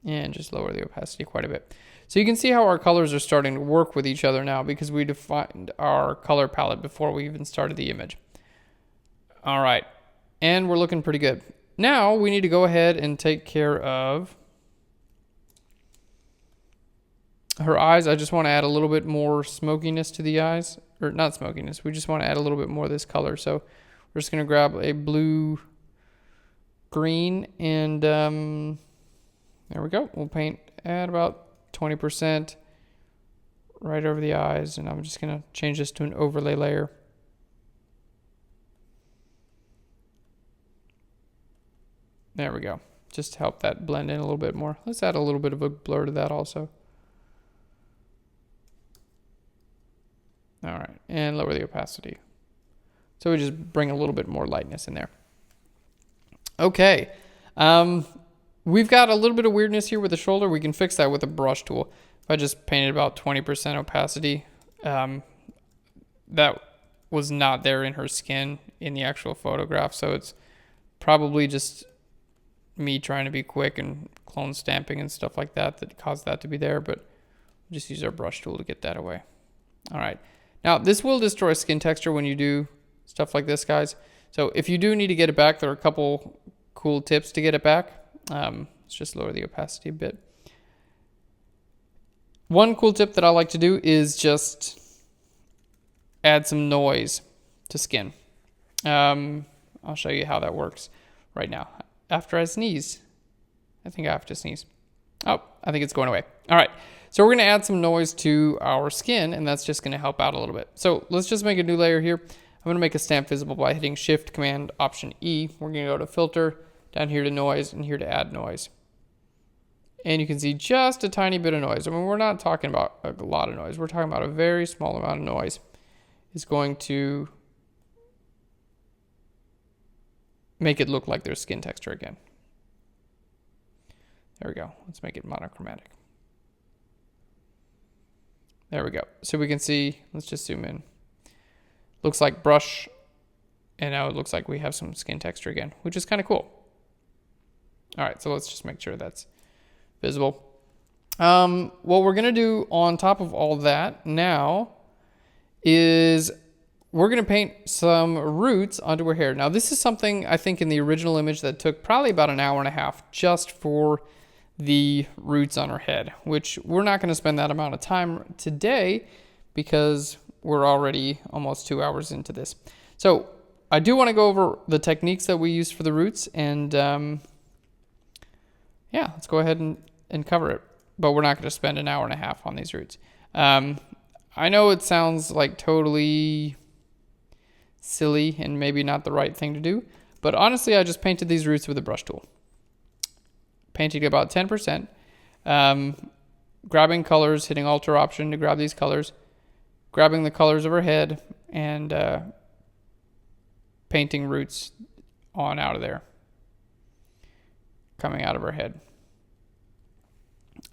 [SPEAKER 1] And just lower the opacity quite a bit. So you can see how our colors are starting to work with each other now because we defined our color palette before we even started the image. All right, and we're looking pretty good. Now we need to go ahead and take care of her eyes. I just want to add a little bit more smokiness to the eyes, or not smokiness, we just want to add a little bit more of this color. So we're just gonna grab a blue green and there we go. We'll paint at about 20% right over the eyes, and I'm just gonna change this to an overlay layer. There we go. Just to help that blend in a little bit more. Let's add a little bit of a blur to that also. All right, and lower the opacity. So we just bring a little bit more lightness in there. Okay. We've got a little bit of weirdness here with the shoulder. We can fix that with a brush tool. If I just painted about 20% opacity, that was not there in her skin in the actual photograph. So it's probably just me trying to be quick and clone stamping and stuff like that that caused that to be there. But we'll just use our brush tool to get that away. All right. Now this will destroy skin texture when you do stuff like this, guys. So if you do need to get it back, there are a couple cool tips to get it back. Let's just lower the opacity a bit. One cool tip that I like to do is just add some noise to skin. I'll show you how that works right now. After I sneeze, I think I have to sneeze. Oh, I think it's going away. All right, so we're gonna add some noise to our skin, and that's just gonna help out a little bit. So let's just make a new layer here. I'm gonna make a stamp visible by hitting Shift, Command, Option E. We're gonna go to Filter, down here to Noise, and here to Add Noise. And you can see just a tiny bit of noise. I mean, we're not talking about a lot of noise. We're talking about a very small amount of noise. It's going to make it look like there's skin texture again. There we go. Let's make it monochromatic. There we go. So we can see, let's just zoom in. Looks like brush, and now it looks like we have some skin texture again, which is kind of cool. All right, so let's just make sure that's visible. What we're gonna do on top of all that now is we're gonna paint some roots onto her hair. Now this is something I think in the original image that took probably about an hour and a half just for the roots on her head, which we're not going to spend that amount of time today because we're already almost 2 hours into this. So I do want to go over the techniques that we use for the roots, and yeah, let's go ahead and cover it. But we're not going to spend an hour and a half on these roots. I know it sounds like totally silly and maybe not the right thing to do, but honestly, I just painted these roots with a brush tool. Painting about 10%, grabbing colors, hitting Alt or Option to grab these colors, grabbing the colors of her head, and painting roots on out of there, coming out of her head.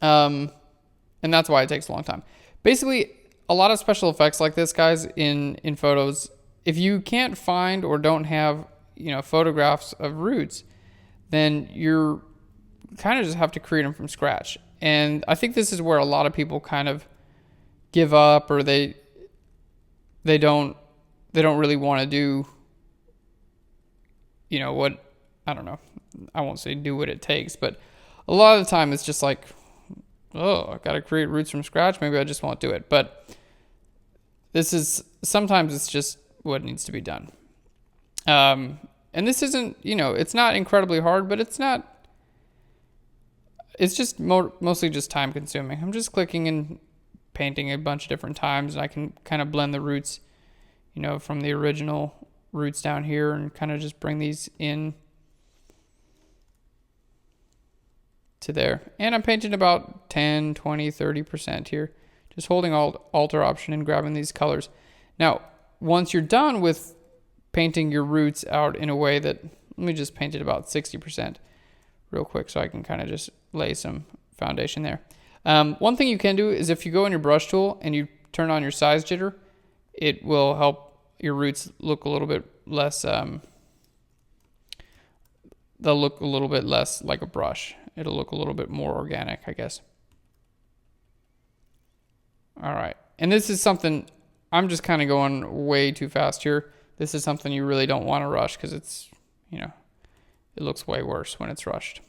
[SPEAKER 1] And that's why it takes a long time. Basically, a lot of special effects like this, guys, in photos, if you can't find or don't have, photographs of roots, then you're kind of just have to create them from scratch. And I think this is where a lot of people kind of give up, or they don't really want to do, what, I don't know, I won't say do what it takes, but a lot of the time it's just like, oh, I got to create roots from scratch. Maybe I just won't do it. But sometimes it's just what needs to be done. And this isn't, it's not incredibly hard, but it's just mostly just time consuming. I'm just clicking and painting a bunch of different times, and I can kind of blend the roots, from the original roots down here, and kind of just bring these in to there. And I'm painting about 10, 20, 30% here, just holding Alt or Option and grabbing these colors. Now, once you're done with painting your roots out in a way that, let me just paint it about 60% real quick so I can kind of just lay some foundation there. One thing you can do is if you go in your brush tool and you turn on your size jitter, it will help your roots look a little bit less, they'll look a little bit less like a brush. It'll look a little bit more organic, I guess. All right. And this is something, I'm just kind of going way too fast here. This is something you really don't want to rush because it's, it looks way worse when it's rushed.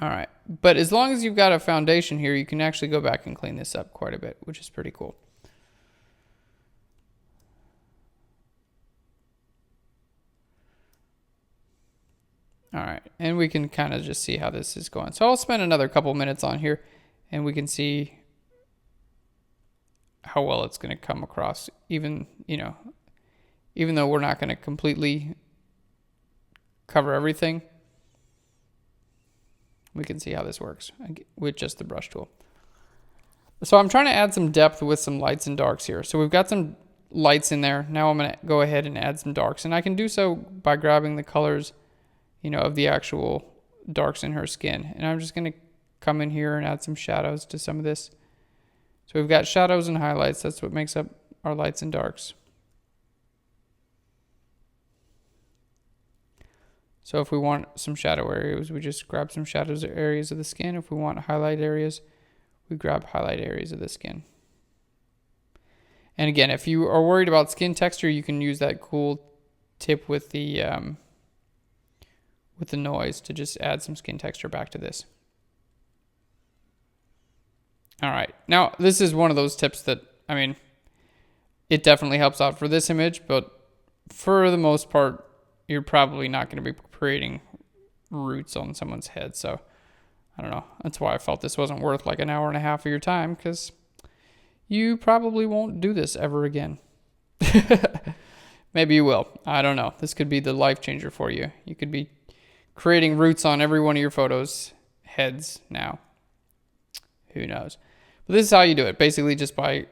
[SPEAKER 1] All right. But as long as you've got a foundation here, you can actually go back and clean this up quite a bit, which is pretty cool. All right. And we can kind of just see how this is going. So I'll spend another couple minutes on here, and we can see how well it's going to come across, even though we're not going to completely cover everything. We can see how this works with just the brush tool. So I'm trying to add some depth with some lights and darks here. So we've got some lights in there. Now I'm going to go ahead and add some darks, and I can do so by grabbing the colors, of the actual darks in her skin. And I'm just going to come in here and add some shadows to some of this. So we've got shadows and highlights. That's what makes up our lights and darks. So if we want some shadow areas, we just grab some shadows areas of the skin. If we want highlight areas, we grab highlight areas of the skin. And again, if you are worried about skin texture, you can use that cool tip with the noise to just add some skin texture back to this. All right. Now, this is one of those tips that, it definitely helps out for this image, but for the most part, you're probably not going to be creating roots on someone's head. So, I don't know. That's why I felt this wasn't worth like an hour and a half of your time, because you probably won't do this ever again. Maybe you will. I don't know. This could be the life changer for you. You could be creating roots on every one of your photos' heads now. Who knows? But this is how you do it. Basically just by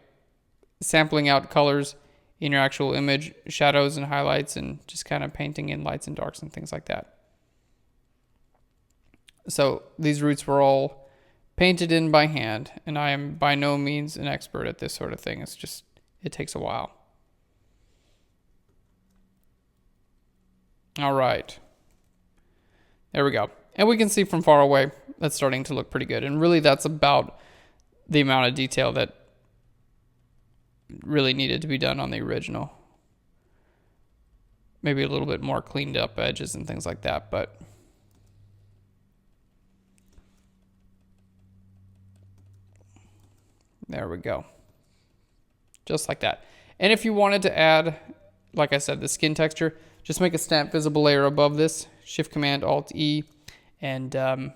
[SPEAKER 1] sampling out colors in your actual image, shadows and highlights, and just kind of painting in lights and darks and things like that. So these roots were all painted in by hand, and I am by no means an expert at this sort of thing. It takes a while. All right. There we go. And we can see from far away that's starting to look pretty good. And really that's about the amount of detail that really needed to be done on the original. maybe a little bit more cleaned up edges and things like that, but there we go. Just like that. And if you wanted to add, like I said, the skin texture, just make a stamp visible layer above this, Shift Command Alt E, and I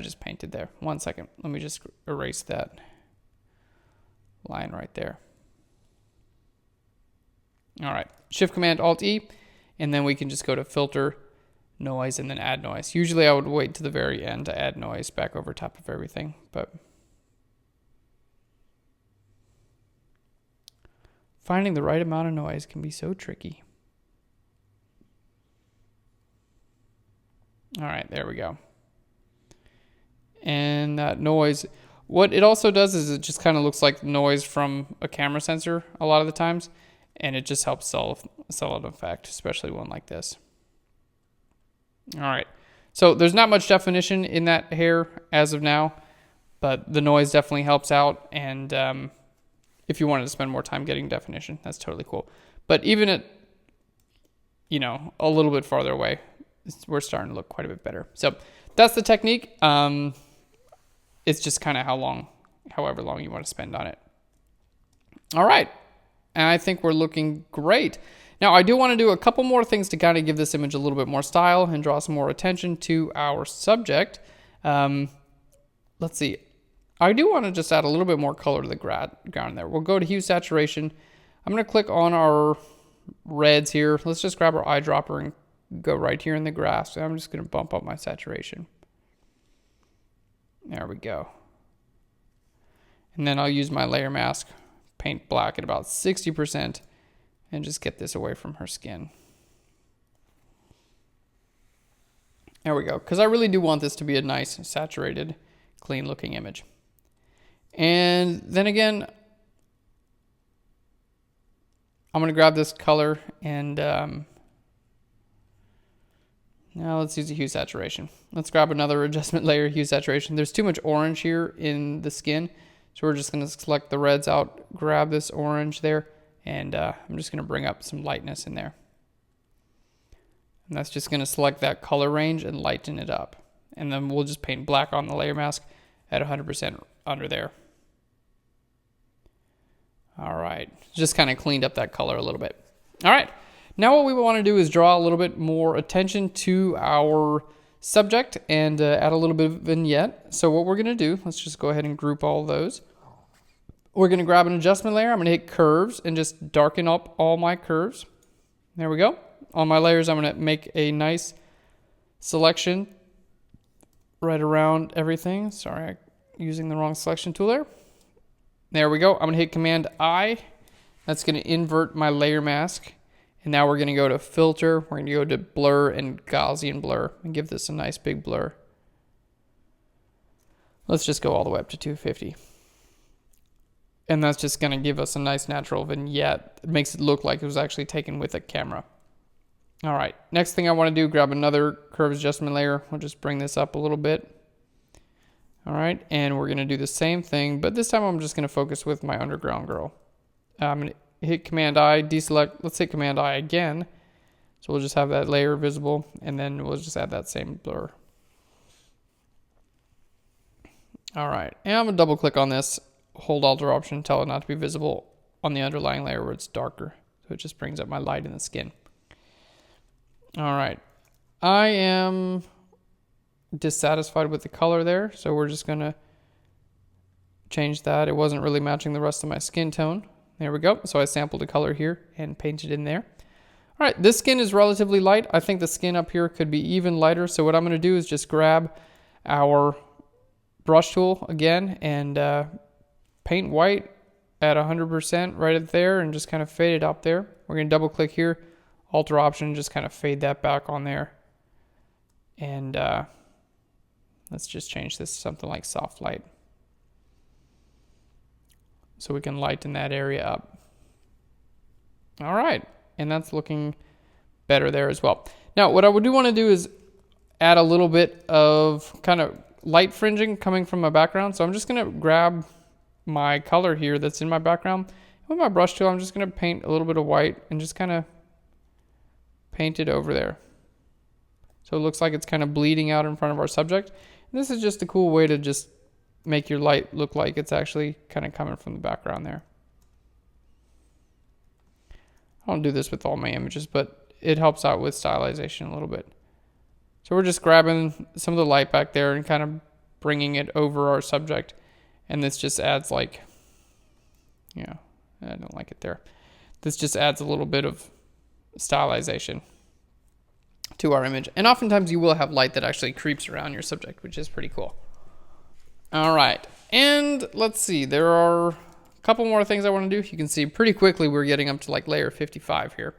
[SPEAKER 1] just painted there. 1 second. Let me just erase that line right there. All right, Shift Command Alt E, and then we can just go to Filter, Noise, and then Add Noise. Usually I would wait to the very end to add noise back over top of everything, but finding the right amount of noise can be so tricky. All right, there we go. And that noise, what it also does is it just kind of looks like noise from a camera sensor a lot of the times, and it just helps sell an effect, especially one like this. All right, so there's not much definition in that hair as of now, but the noise definitely helps out, and if you wanted to spend more time getting definition, that's totally cool. But even at, you know, a little bit farther away, we're starting to look quite a bit better. So that's the technique. It's just kind of however long you want to spend on it. All right, and I think we're looking great. Now, I do want to do a couple more things to kind of give this image a little bit more style and draw some more attention to our subject. Let's see. I do want to just add a little bit more color to the ground there. We'll go to Hue Saturation. I'm going to click on our reds here. Let's just grab our eyedropper and go right here in the grass. I'm just going to bump up my saturation. There we go. And then I'll use my layer mask, paint black at about 60%, and just get this away from her skin. There we go, because I really do want this to be a nice, saturated, clean looking image. And then again, I'm going to grab this color and now let's use a hue saturation. Let's grab another adjustment layer, hue saturation. There's too much orange here in the skin, so we're just going to select the reds out, grab this orange there, and I'm just going to bring up some lightness in there. And that's just going to select that color range and lighten it up. And then we'll just paint black on the layer mask at 100% under there. All right, just kind of cleaned up that color a little bit. All right, now what we want to do is draw a little bit more attention to our subject and add a little bit of vignette. So what we're going to do, let's just go ahead and group all those. We're going to grab an adjustment layer. I'm going to hit curves and just darken up all my curves. There we go. On my layers, I'm going to make a nice selection right around everything. Sorry, I'm using the wrong selection tool there. There we go. I'm going to hit Command I. That's going to invert my layer mask. And now we're going to go to Filter. We're going to go to Blur and Gaussian Blur and give this a nice big blur. Let's just go all the way up to 250. And that's just going to give us a nice natural vignette. It makes it look like it was actually taken with a camera. All right, next thing I want to do, grab another curves adjustment layer. We'll just bring this up a little bit. All right, and we're going to do the same thing, but this time I'm just going to focus with my underground girl. I'm going to hit Command I, deselect. Let's hit Command I again. So we'll just have that layer visible, and then we'll just add that same blur. All right, and I'm going to double click on this. Hold Alt or Option, tell it not to be visible on the underlying layer where it's darker. So it just brings up my light in the skin. All right, I am dissatisfied with the color there, so we're just going to change that. It wasn't really matching the rest of my skin tone. There we go. So I sampled a color here and painted in there. All right, this skin is relatively light. I think the skin up here could be even lighter. So what I'm going to do is just grab our brush tool again and paint white at 100% right up there and just kind of fade it up there. We're going to double click here, Alt or Option, just kind of fade that back on there. And let's just change this to something like soft light, so we can lighten that area up. All right, and that's looking better there as well. Now, what I do want to do is add a little bit of kind of light fringing coming from my background. So I'm just going to grab my color here that's in my background With my brush tool, I'm just going to paint a little bit of white and just kind of paint it over there. So it looks like it's kind of bleeding out in front of our subject. And this is just a cool way to just make your light look like it's actually kind of coming from the background there. I don't do this with all my images, but it helps out with stylization a little bit. So we're just grabbing some of the light back there and kind of bringing it over our subject. And this just adds like, yeah, I don't like it there. This just adds a little bit of stylization to our image. And oftentimes you will have light that actually creeps around your subject, which is pretty cool. All right. And let's see, there are a couple more things I want to do. You can see pretty quickly we're getting up to like layer 55 here.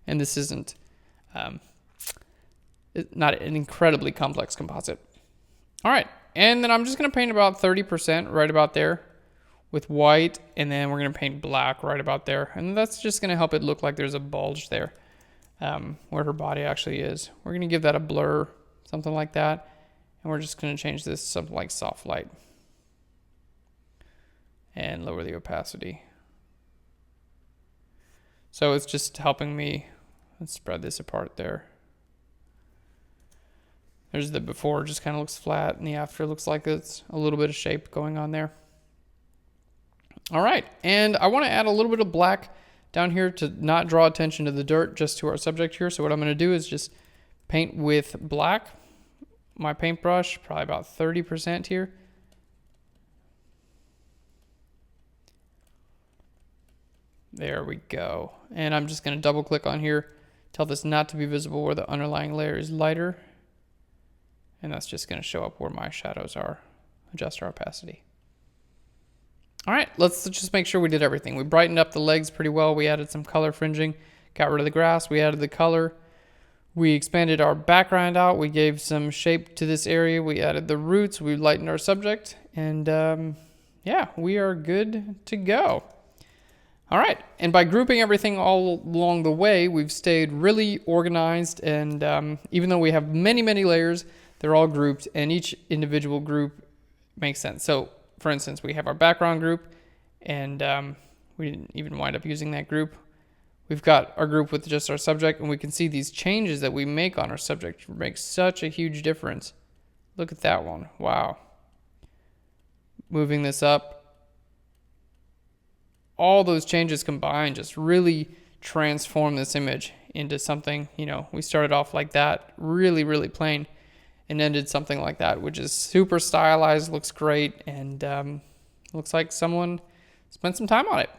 [SPEAKER 1] And this isn't not an incredibly complex composite. All right. And then I'm just going to paint about 30% right about there with white. And then we're going to paint black right about there. And that's just going to help it look like there's a bulge there where her body actually is. We're going to give that a blur, something like that. And we're just going to change this to something like soft light. And lower the opacity. So it's just helping me. Let's spread this apart there. There's the before, just kind of looks flat, and the after looks like it's a little bit of shape going on there. All right, and I want to add a little bit of black down here to not draw attention to the dirt, just to our subject here. So what I'm going to do is just paint with black. My paintbrush, probably about 30% here. There we go. And I'm just going to double click on here, tell this not to be visible where the underlying layer is lighter. And that's just going to show up where my shadows are. Adjust our opacity. All right, let's just make sure we did everything. We brightened up the legs pretty well. We added some color fringing, got rid of the grass. We added the color. We expanded our background out. We gave some shape to this area. We added the roots. We lightened our subject. And yeah, we are good to go. All right, and by grouping everything all along the way, we've stayed really organized. And even though we have many, many layers, they're all grouped, and each individual group makes sense. So, for instance, we have our background group, and we didn't even wind up using that group. We've got our group with just our subject, and we can see these changes that we make on our subject make such a huge difference. Look at that one. Wow. Moving this up. All those changes combined just really transform this image into something, you know, we started off like that, really, really plain, and ended something like that, which is super stylized, looks great, and looks like someone spent some time on it.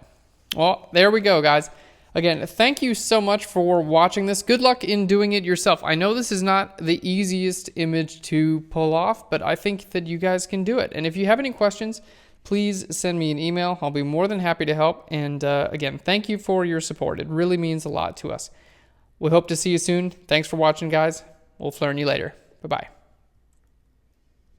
[SPEAKER 1] Well, there we go, guys. Again, thank you so much for watching this. Good luck in doing it yourself. I know this is not the easiest image to pull off, but I think that you guys can do it. And if you have any questions, please send me an email. I'll be more than happy to help. And again, thank you for your support. It really means a lot to us. We hope to see you soon. Thanks for watching, guys. We'll learn you later. Bye-bye.